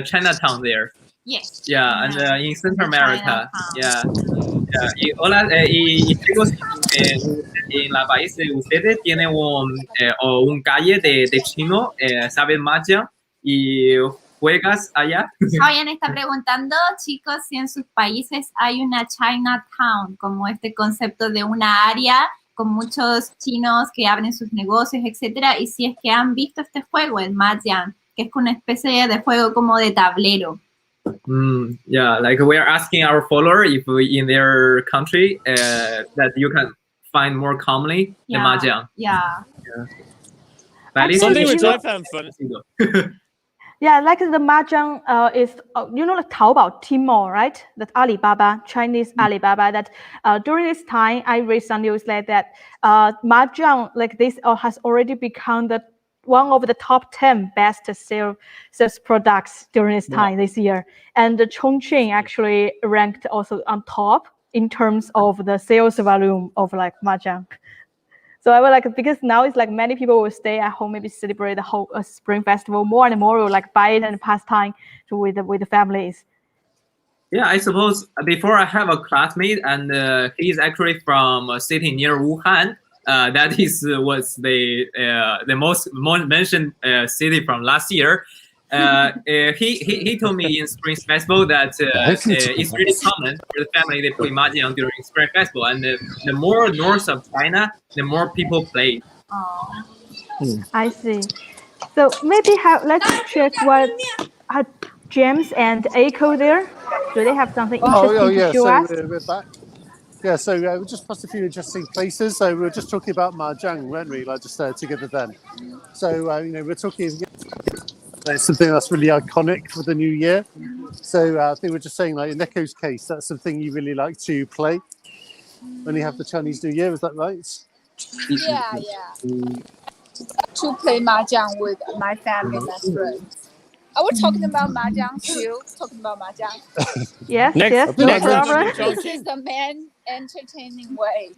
Chinatown there. Yes. Yeah, and in Central America. Chinatown. Yeah. Hola, y chicos, en la país de ustedes tienen un calle de chino, ¿saben mahjong? Y juegas allá. Fabián está preguntando, chicos, si en sus países hay una Chinatown, como este concepto de una área con muchos chinos que abren sus negocios, etcétera, y si es que han visto este juego, el mahjong, que es una especie de juego como de tablero. Yeah, like we are asking our follower if in their country that you can find more commonly the mahjong. Yeah. Something which I found fun. Yeah, like the mahjong is like Taobao, Tmall, right? That Alibaba, Chinese Alibaba. That during this time, I read some news like that mahjong like this has already become one of the top 10 best sales products during this time this year. And the iChongqing actually ranked also on top in terms of the sales volume of like mahjong. So I would like, because now it's like many people will stay at home, maybe celebrate the whole Spring Festival more and more, will like buy it and pass time with the families. Yeah, I suppose before I have a classmate and he's actually from a city near Wuhan. That was the most mentioned city from last year. He told me in Spring Festival that it's really common for the family they play mahjong during Spring Festival, and the more north of China, the more people play. I see. So maybe let's check what James and Eiko there. Do they have something interesting to show us? We're back. Yeah, so we just passed a few interesting places. So we were just talking about mahjong, weren't we? Like just together then. So we're talking something that's really iconic for the new year. So I think we're just saying, like in Eiko's case, that's something you really like to play when you have the Chinese New Year. Is that right? Yeah. To play mahjong with my family and friends. Are we talking about mahjong still? Talking about mahjong? Yes. Next This is the main entertaining way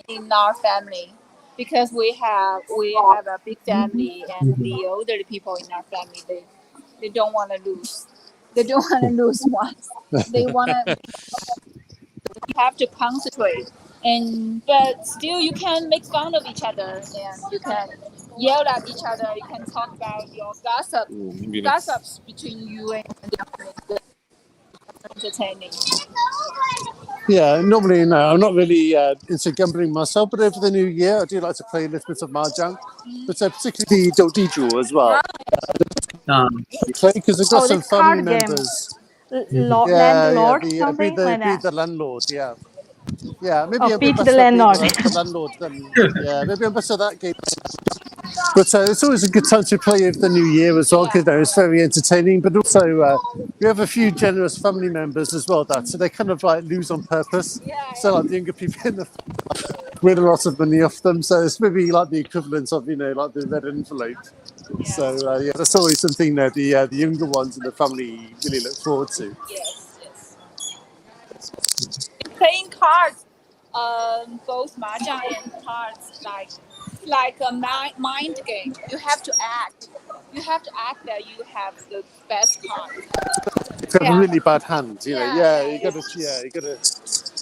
in our family, because we have a big family, and the older people in our family they don't want to lose. They don't want to lose once. They want to. You have to concentrate, but still you can make fun of each other, and you can yell at each other. You can talk about your gossips between you and your family. Entertaining. Yeah, normally no, I'm not really into gambling myself, but over the new year I do like to play a little bit of mahjong, but particularly Dodiju as well. Because I've got some family members. Landlord, be something like that. the landlord, yeah. Yeah, maybe beat the landlord. The landlord, then, yeah, maybe I'm better at that game. But it's always a good time to play with the new year as well, because it's very entertaining. But also, we have a few generous family members as well, so they kind of like lose on purpose. So like the younger people in the win a lot of money off them. So it's maybe like the equivalent of like the red envelope. Yeah. So that's always something that the younger ones in the family really look forward to. Yes. Playing cards, both mahjong and cards, like a mind game. You have to act. You have to act that you have the best card. You have a really bad hand, you gotta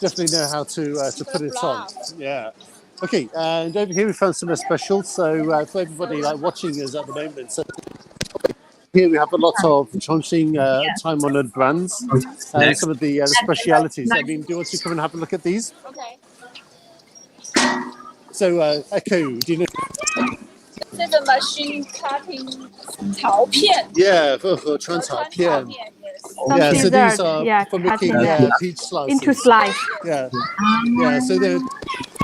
definitely know how to put it on. Yeah. Okay, and over here we found something special. So for everybody like watching us at the moment, so here we have a lot of Chongqing time-honored brands and some of the specialities. I mean, do you want to come and have a look at these? Okay. So, Eiko, do you know? This is a machine cutting 桃片. Yeah, for Transpien. Some Yeah, so these dessert, are for making cutting peach slices. into slice. Yeah, yeah. So they're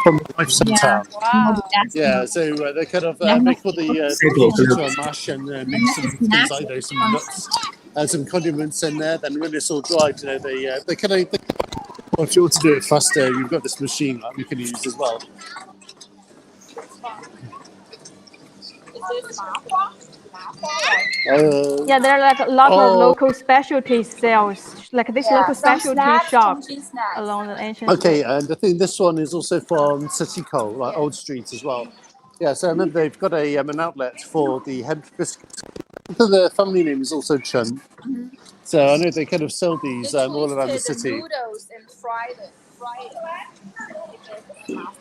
from life center. Wow. Yeah, so they kind of make all the peach into a mash and mix some things like those, some nuts and some condiments in there. Then when it's all dried, you know, they kind of. Well, if you want to do it faster, you've got this machine that we can use as well. Yeah, there are like a lot of local specialty sales, like this local specialty shop along the ancient. Okay, and I think this one is also from Setico, like Old Street as well. Yeah, so I remember they've got an outlet for the hemp biscuits. The family name is also Chun. So I know they kind of sell these all around the city. Noodles and fried.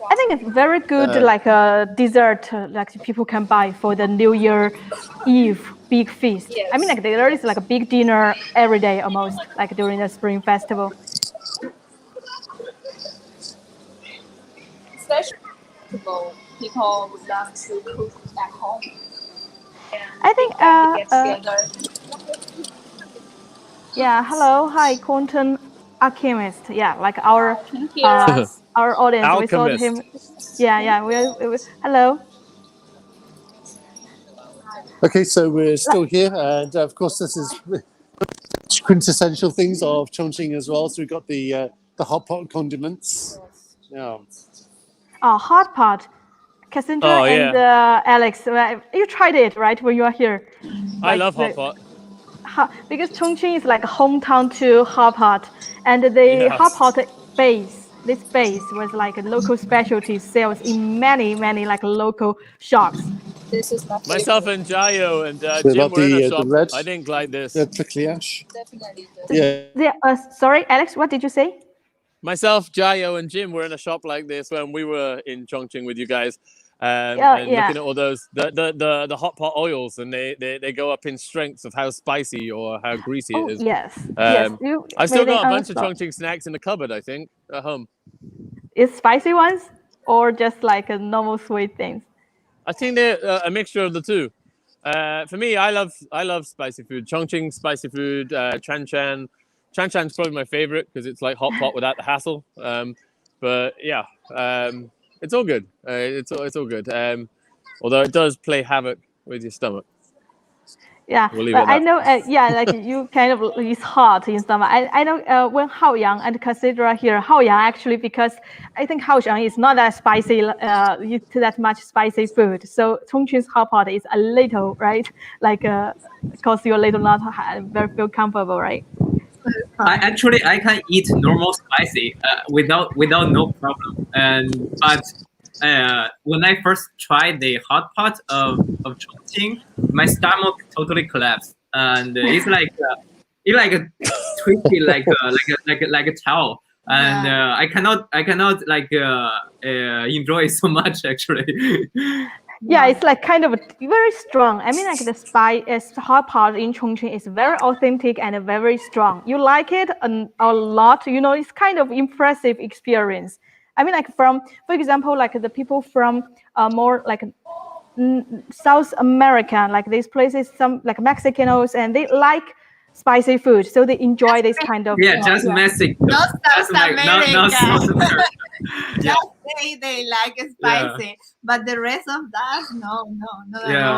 I think it's very good, like a dessert, like people can buy for the New Year Eve big feast. Yes. I mean, like there is like a big dinner every day almost, like during the Spring Festival. Especially people would love to cook at home. I think, Get together. yeah, hello, hi, Quantum Alchemist. Yeah, like our audience, we saw Alchemist. him. Yeah, we hello. Okay, so we're still here, and of course, this is quintessential things of Chongqing as well. So we've got the hot pot condiments. Yeah. Oh, hot pot. Cassandra and Alex, you tried it, right, when you are here? I love hot pot. Because Chongqing is like a hometown to hot pot, and the hot pot base, this base was like a local specialty sales in many like local shops. This is Myself and Jayo and Jim were in a shop. red, I didn't like this. the prickly ash. definitely Yeah. Sorry, Alex, what did you say? Myself, Jayo, and Jim were in a shop like this when we were in Chongqing with you guys. And looking at all those the hot pot oils, and they go up in strengths of how spicy or how greasy it is. Yes. I've still got a bunch of Chongqing snacks in the cupboard, I think, at home. Is spicy ones or just like a normal sweet things? I think they're a mixture of the two. For me, I love spicy food. Chongqing spicy food, Chanchan. Chanchan's probably my favorite because it's like hot pot without the hassle. But yeah, it's all good. It's all good. Although it does play havoc with your stomach. Yeah, we'll but I know, like you kind of, it's hot in stomach. I know when Haoyang and Cassandra here, Haoyang actually, because I think Haoyang is not that spicy, used to that much spicy food. So Chongqing's hot pot is a little, right? Like, cause you're a little not very feel comfortable, right? I can eat normal spicy without no problem. But when I first tried the hot pot of Chongqing, my stomach totally collapsed, and it's like a twisty like a towel, and I cannot like enjoy it so much actually. Yeah, it's like kind of very strong. I mean, like the hot pot in Chongqing is very authentic and very strong. You like it a lot, you know, it's kind of impressive experience. I mean, like for example, like the people from more like South America, like these places, some like Mexicanos, and they like spicy food, so they enjoy this kind of. Yeah, just Mexico. Not South America. Not South America. Yeah. Just they like spicy, but the rest of that, no.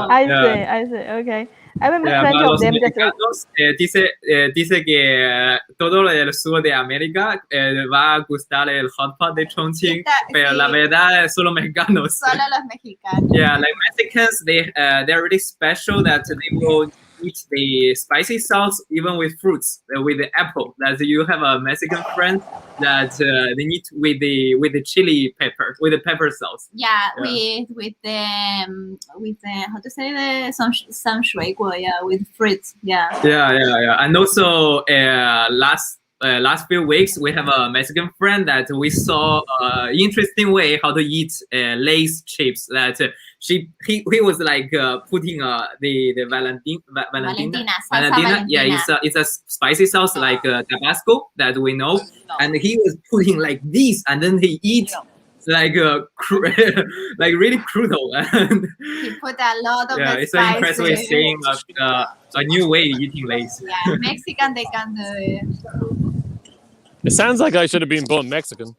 I see. Okay. I remember plenty of them. Dice que todo lo del sur de América va a gustar el hot pot de Chongqing, pero la verdad solo mexicanos. Solo los mexicanos. Yeah, like Mexicans, they're really special that they will eat the spicy sauce even with fruits, with the apple. That you have a Mexican friend that they eat with the chili pepper, with the pepper sauce. Yeah. with the how to say the some 水果, with fruits. Yeah. And also last few weeks we have a Mexican friend that we saw interesting way how to eat Lay's chips. That he was like putting the Valentina. Yeah, it's a spicy sauce like Tabasco that we know, and he was putting like this, and then he eats like like really crudo. And He put a lot of yeah, the it's so impressive spices. seeing a new way eating Lays. Yeah, Mexican they can do it. It sounds like I should have been born Mexican.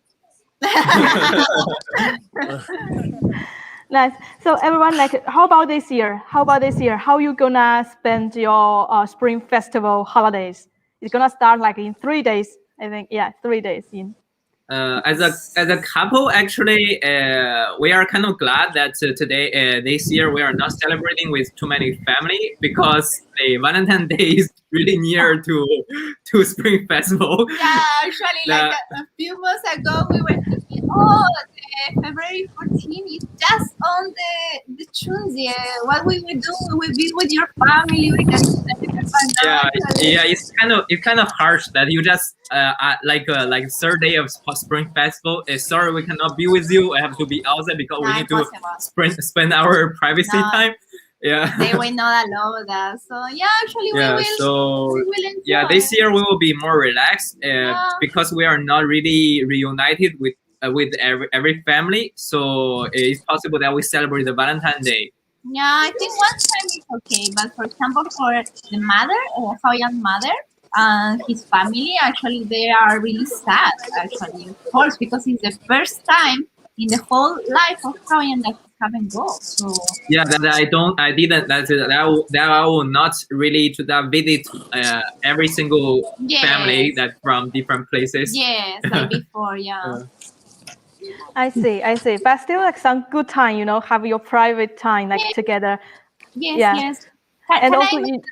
Nice. So everyone, like, how about this year? How you gonna spend your Spring Festival holidays? It's gonna start like in 3 days, I think. Yeah, 3 days in. As a couple, actually, we are kind of glad that today, this year, we are not celebrating with too many family because the Valentine's Day is really near to Spring Festival. Yeah, actually, like a few months ago, we were thinking, the February 14th is just on the Chunjie. What we will do? We will be with your family. We can Yeah, it's kind of harsh that you just like third day of Spring Festival. Sorry, we cannot be with you. I have to be outside because we need to spend our privacy time. Yeah. They will not allow that. So yeah, actually we will enjoy. Yeah, this year we will be more relaxed because we are not really reunited with every family. So it's possible that we celebrate the Valentine's Day. Yeah, I think one time is okay, but for example, for the mother, Xiao's mother and his family, actually they are really sad. Actually, of course, because it's the first time in the whole life of Xiao that haven't go. So yeah, that I will not really to that visit every single family that from different places. Yes, like before, yeah. I see. But still, like some good time, have your private time, like together. Yes. Can I mention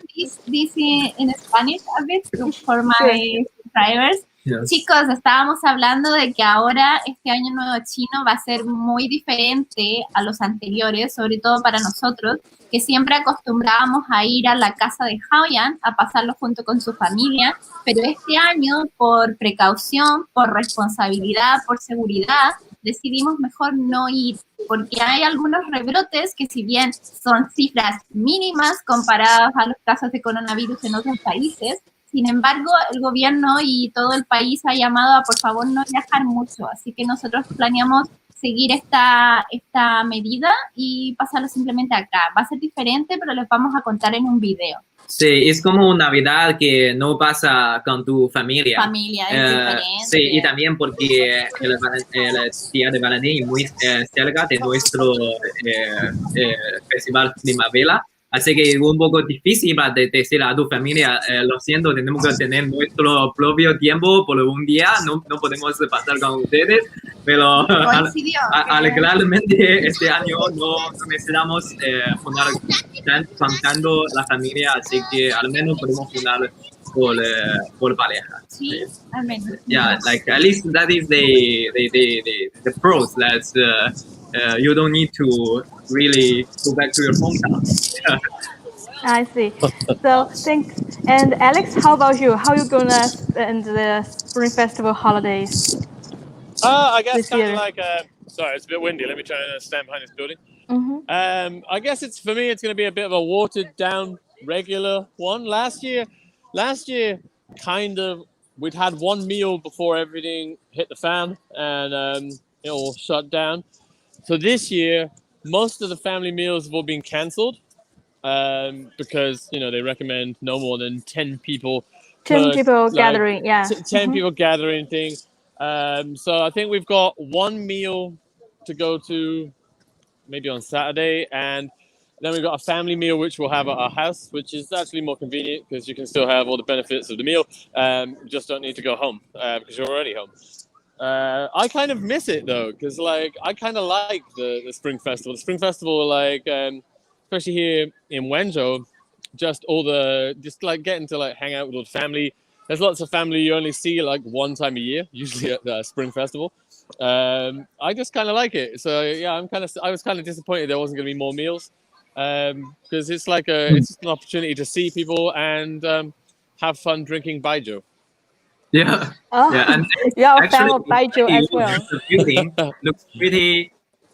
this in Spanish a bit for my subscribers? Yes. Chicos, estábamos hablando de que ahora este año nuevo chino va a ser muy diferente a los anteriores, sobre todo para nosotros, que siempre acostumbrábamos a ir a la casa de Xiaoyan a pasarlo junto con su familia, pero este año, por precaución, por responsabilidad, por seguridad, decidimos mejor no ir, porque hay algunos rebrotes que si bien son cifras mínimas comparadas a los casos de coronavirus en otros países, sin embargo, el gobierno y todo el país ha llamado a por favor no viajar mucho, así que nosotros planeamos seguir esta medida y pasarlo simplemente acá. Va a ser diferente, pero les vamos a contar en un video. Sí, es como Navidad que no pasa con tu familia. Familia, es diferente. Sí, y también porque el día de Valentín es muy cerca de nuestro festival primavera. Así que es un poco difícil para decir a tu familia, lo siento, tenemos que tener nuestro propio tiempo por un día, no podemos pasar con ustedes, pero claramente este año no necesitamos fundar tanto la familia, así que al menos podemos fundar por pareja. Sí, al menos. Yeah, like at least that is the pros that you don't need to really go back to your hometown. I see. So thanks. And Alex, how about you? How are you gonna spend the Spring Festival holidays? I guess kind of like sorry, it's a bit windy. Let me try and stand behind this building. Mm-hmm. I guess for me it's going to be a bit of a watered down regular one. Last year, kind of we'd had one meal before everything hit the fan and it all shut down. So this year, most of the family meals have all been cancelled because they recommend no more than 10 people. 10 people gathering, yeah. 10 people gathering thing. So I think we've got one meal to go to maybe on Saturday, and then we've got a family meal which we'll have at our house, which is actually more convenient because you can still have all the benefits of the meal. Just don't need to go home because you're already home. I kind of miss it though, because I kind of like the Spring Festival. The Spring Festival, especially here in Wenzhou, just getting to hang out with all the family. There's lots of family you only see one time a year, usually at the Spring Festival. I just kind of like it. So yeah, I was kind of disappointed there wasn't going to be more meals because it's it's just an opportunity to see people and have fun drinking baijiu. Yeah. Oh, yeah, and you're a fan of baijiu as well. The building looks pretty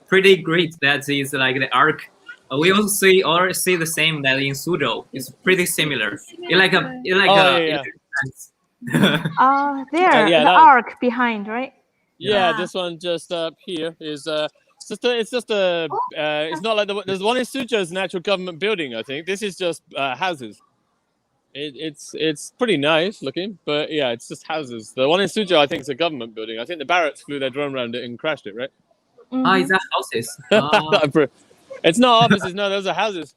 pretty great. That is like the arc. We also see the same that in Suzhou. It's pretty similar. It's like a there, yeah, the arc behind, right? Yeah, this one just up here is it's not like there's one in Suzhou is an actual government building. I think this is just houses. It's pretty nice looking, but yeah, it's just houses. The one in Suzhou, I think, is a government building. I think the barracks flew their drone around it and crashed it, right? Is that houses? It's not offices. No, those are houses.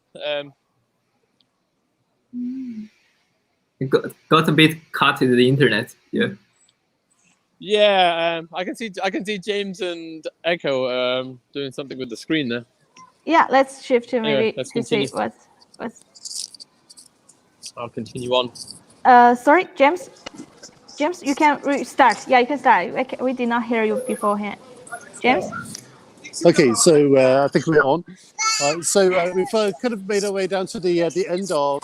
It got a bit cut in the internet. Yeah. Yeah, I can see James and Eiko doing something with the screen there. Yeah, let's shift to maybe Anyway, let's to see continue. what's. I'll continue on. Sorry, James. James, you can restart. Yeah, you can start. We did not hear you beforehand. James. Okay, so I think we're on. So we've kind of made our way down to the end of.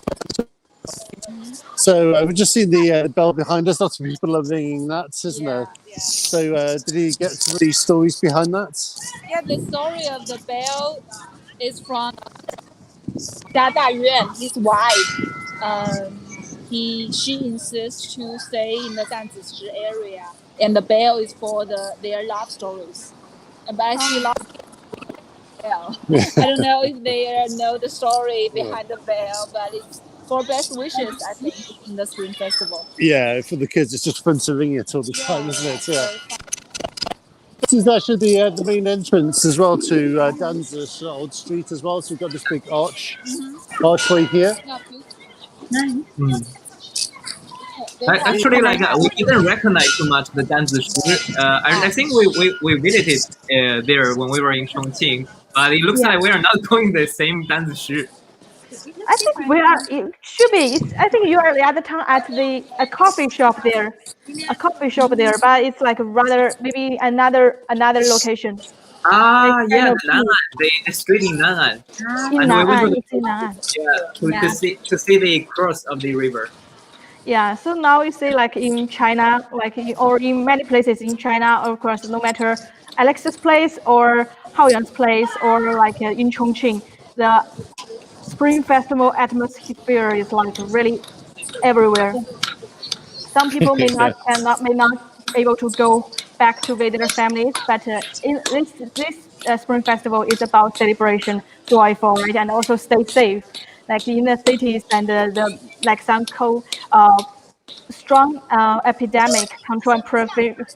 So we've just seen the bell behind us. Lots of people are ringing that, isn't there? Yeah. So did you get to the stories behind that? Yeah, the story of the bell is from Jia Dayuan, his wife. She insists to stay in the Danzishi area, and the bell is for their love stories. But she loves bell. I don't know if they know the story behind the bell, but it's for best wishes, I think, in the Spring Festival. Yeah, for the kids, it's just fun to ring it all the time, isn't it? Yeah. This is actually the main entrance as well to Danzishi Old Street as well. So we've got this big archway here. Actually, like we didn't recognize too much the Danzishi. I think we visited there when we were in Chongqing, but it looks like we are not going the same Danzishi. I think we are. It should be. I think you are the other time at a coffee shop there, but it's like rather maybe another location. Yeah, Nan'an, the street in Nan'an. In Nan'an, it's in Nan'an. Yeah, to see the cross of the river. Yeah, so now we see like in China, or in many places in China, of course, no matter Alex's place or Haoyang's place or like in Chongqing, the Spring Festival atmosphere is like really everywhere. Some people may not able to go back to visit their families, but in this Spring Festival is about celebration, joyful, right, and also stay safe. Like in the cities and the like some strong epidemic control and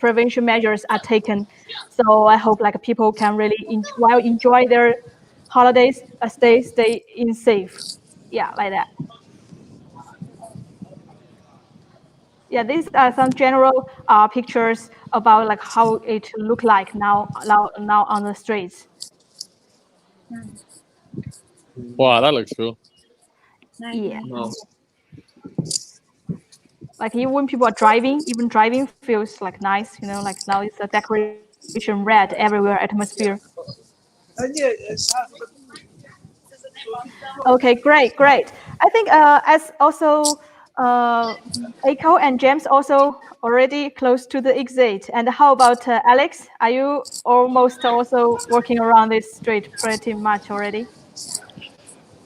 prevention measures are taken. So I hope like people can really enjoy their holidays, stay in safe. Yeah, like that. Yeah, these are some general pictures about like how it look like now on the streets. Wow, that looks cool. Yeah. Wow. Like even when people are driving, even driving feels like nice, you know, like now it's a decoration red everywhere atmosphere. Okay, great. I think as also Eiko and James also already close to the exit. And how about Alex? Are you almost also walking around this street pretty much already?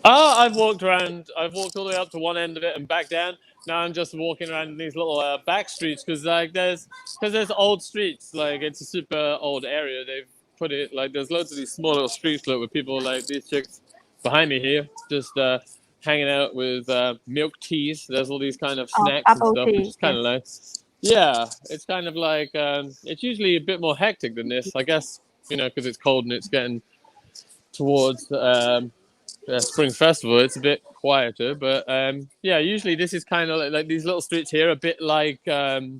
I've walked around. I've walked all the way up to one end of it and back down. Now I'm just walking around these little back streets because there's old streets. Like it's a super old area. They've put it like there's loads of these small little streets with people like these chicks behind me here, just hanging out with milk teas. There's all these kind of snacks and stuff, which is kind of nice. Yeah, it's kind of like it's usually a bit more hectic than this, I guess. You know, because it's cold and it's getting towards. Spring Festival, it's a bit quieter, but yeah, usually this is kind of like these little streets here, a bit like that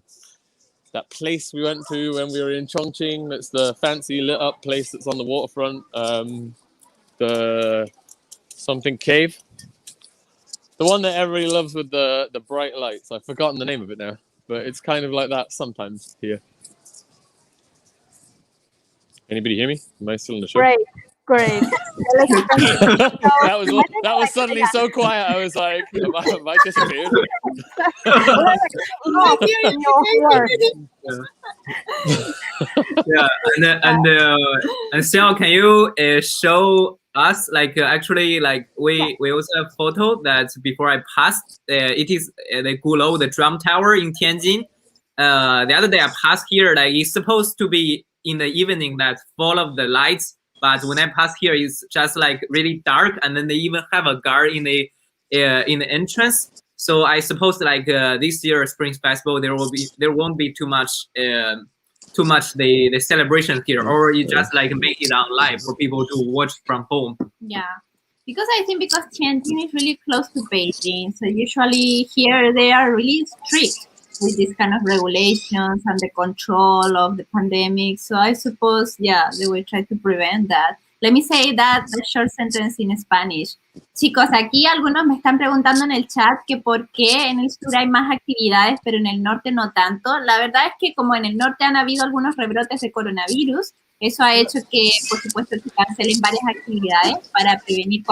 place we went to when we were in Chongqing. That's the fancy lit up place that's on the waterfront, the something cave, the one that everybody loves with the bright lights. I've forgotten the name of it now, but it's kind of like that sometimes here. Anybody hear me? Am I still in the show? Great. that was suddenly so quiet. I was like, "Am I disappeared?" Yeah, and Xiao, can you show us actually we also have photo that before I passed it is the Gulou, the drum tower in Tianjin. The other day I passed here, it's supposed to be in the evening that full of the lights, but when I passed here it's just really dark, and then they even have a guard in the entrance. So I suppose this year Spring Festival there won't be too much the celebration here, or you just make it on live for people to watch from home. Yeah, because I think because Tianjin is really close to Beijing, so usually here they are really strict with this kind of regulations and the control of the pandemic. So I suppose, yeah, they will try to prevent that. Let me say that the short sentence in Spanish. Chicos, aquí algunos me están preguntando en el chat que por qué en el sur hay más actividades, pero en el norte no tanto. La verdad es que como en el norte han habido algunos rebrotes de coronavirus, eso ha hecho que, por supuesto, se cancelen varias actividades para prevenir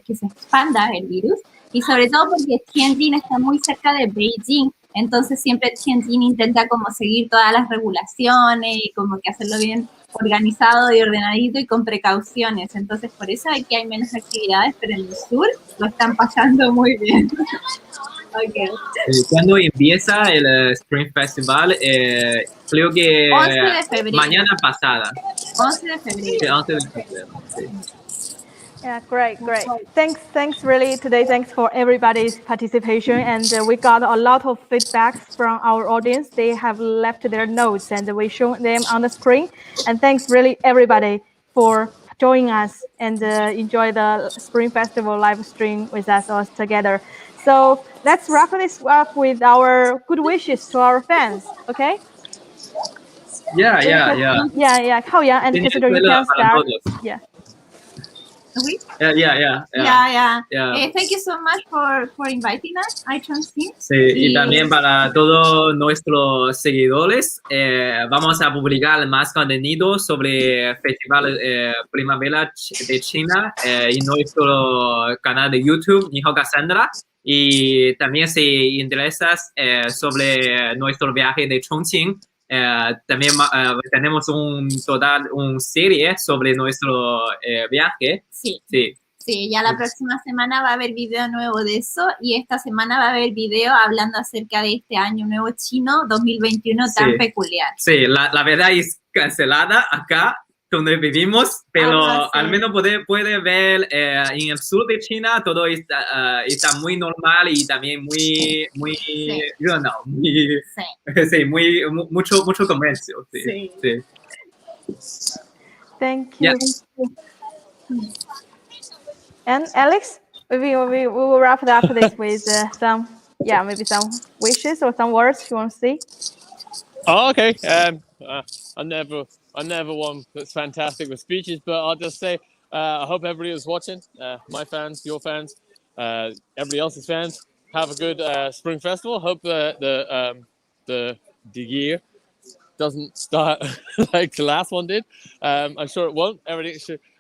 que se expanda el virus. Y sobre todo porque Tianjin está muy cerca de Beijing, entonces siempre Tianjin intenta como seguir todas las regulaciones y como que hacerlo bien organizado y ordenadito y con precauciones. Entonces por eso aquí hay menos actividades, pero en el sur lo están pasando muy bien. Okay. ¿Cuándo empieza el Spring Festival? Creo que 11 de febrero. Mañana pasada. 11 de febrero. Sí, 11 de febrero. Sí. Yeah, great. Thanks really today. Thanks for everybody's participation, and we got a lot of feedbacks from our audience. They have left their notes, and we show them on the screen. And thanks really everybody for joining us and enjoy the Spring Festival live stream with us all together. So let's wrap this up with our good wishes to our fans. Okay? Yeah. Haoyang and Cassandra, you can start. Yeah. Oui? Yeah. Thank you so much for inviting us, iChongqing. Sí, y también para todos nuestros seguidores, vamos a publicar más contenido sobre Festival Primavera de China en nuestro canal de YouTube, Nihao Cassandra. Y también si interesas sobre nuestro viaje de Chongqing, también tenemos un serie sobre nuestro viaje. Sí, ya la próxima semana va a haber video nuevo de eso, y esta semana va a haber video hablando acerca de este año nuevo chino 2021 tan peculiar. Sí, la verdad es cancelada acá donde vivimos, pero al menos puede ver en el sur de China todo está muy normal y también muy mucho comercio. Sí. Thank you. Yeah. And Alex, we will wrap it up this with some wishes or some words you want to say. Oh, okay. I never one that's fantastic with speeches, but I'll just say I hope everybody is watching. My fans, your fans, everybody else's fans. Have a good Spring Festival. Hope the year doesn't start like the last one did. I'm sure it won't.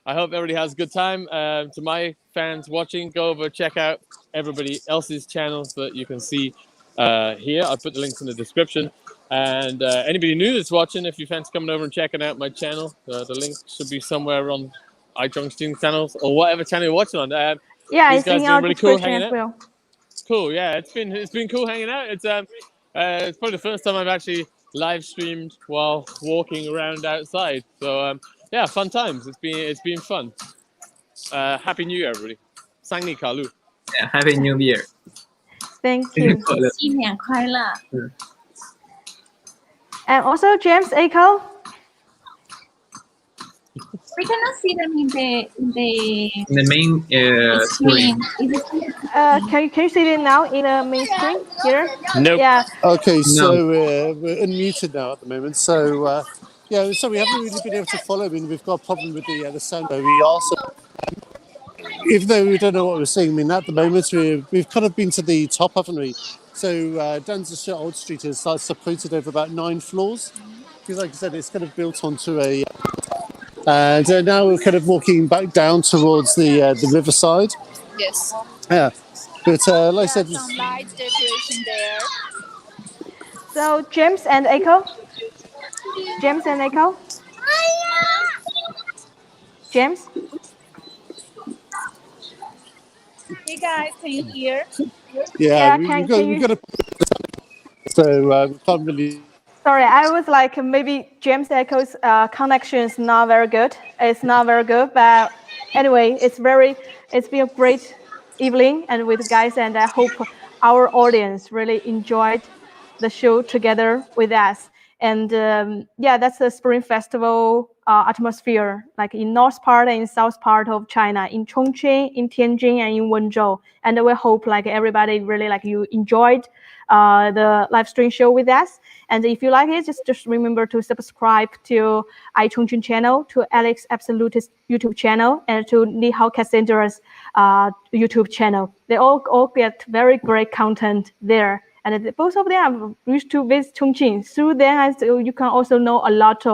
I hope everybody has a good time. To my fans watching, go over, check out everybody else's channels that you can see here. I'll put the links in the description. And anybody new that's watching, if you fancy coming over and checking out my channel, the link should be somewhere on iChongqing channels or whatever channel you're watching on. It's in our really cool hanging out. Cool, yeah. It's been cool hanging out. It's probably the first time I've actually live streamed while walking around outside. So yeah, fun times. It's been fun. Happy New Year, everybody. Sang Ni Ka Lu. Yeah, Happy New Year. Thank you. 新年快乐. And also James, Eiko. We cannot see them in the main screen. Can you see it now in the main screen here? Nope. Yeah. Okay, so we're unmuted now at the moment. So so we haven't really been able to follow. I mean, we've got a problem with the sound. We also, even though we don't know what we're seeing, I mean, at the moment we've kind of been to the top, haven't we? So Danzishi Old Street is separated over about 9 floors. Because like I said, it's kind of built onto a... And now we're kind of walking back down towards the riverside. Yes. Yeah. But like I said... Some light decoration there. So James and Eiko? James and Eiko? James? Hey guys, can you hear? Yeah, we've can got a so we can't really. Sorry, I was like maybe James Echo's connection is not very good. It's not very good, but anyway, it's been a great evening and with guys, and I hope our audience really enjoyed the show together with us. And yeah, that's the Spring Festival atmosphere, like in north part and in south part of China, in Chongqing, in Tianjin, and in Wenzhou. And we hope like everybody really like you enjoyed the live stream show with us. And if you like it, just remember to subscribe to iChongqing channel, to Alex Absolute's YouTube channel, and to Nihao Cassandra's YouTube channel. They all get very great content there. And both of them used to visit Chongqing. Through them, you can also know a lot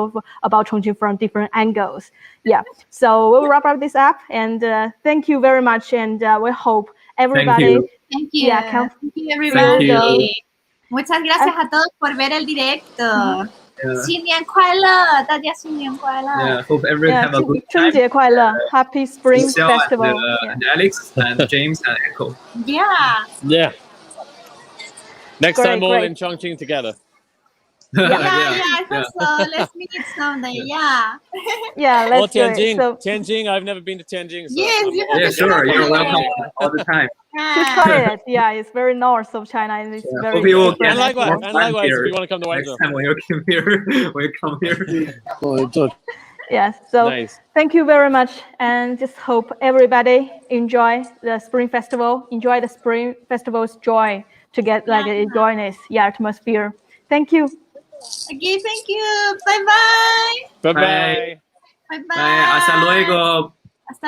about Chongqing from different angles. Yeah. So we'll wrap up this up, and thank you very much. And we hope everybody. Thank you. Yeah, Thank you, everybody. Muchas gracias a todos por ver el directo. 新年快乐，大家新年快乐。Yeah, hope everyone have a good time. 春节快乐 Happy Spring Festival. And Alex and James and Echo. Yeah. Next time all in Chongqing together. Yeah, I hope so. Let's meet someday. Yeah. Yeah, let's Tianjin. do it. So, Tianjin. I've never been to Tianjin. So Yes, sure. You're welcome all the time. to try it. Yeah, it's very north of China, and it's very. Hope you will get And likewise, more fun if here you want to come to next Wenzhou. time when you come here. Yes. So Nice. thank you very much, and just hope everybody enjoy the Spring Festival. Enjoy the Spring Festival's joy to get like enjoy this atmosphere. Thank you. Okay, thank you. Bye-bye. Bye-bye. Bye-bye. Hasta luego. Hasta luego.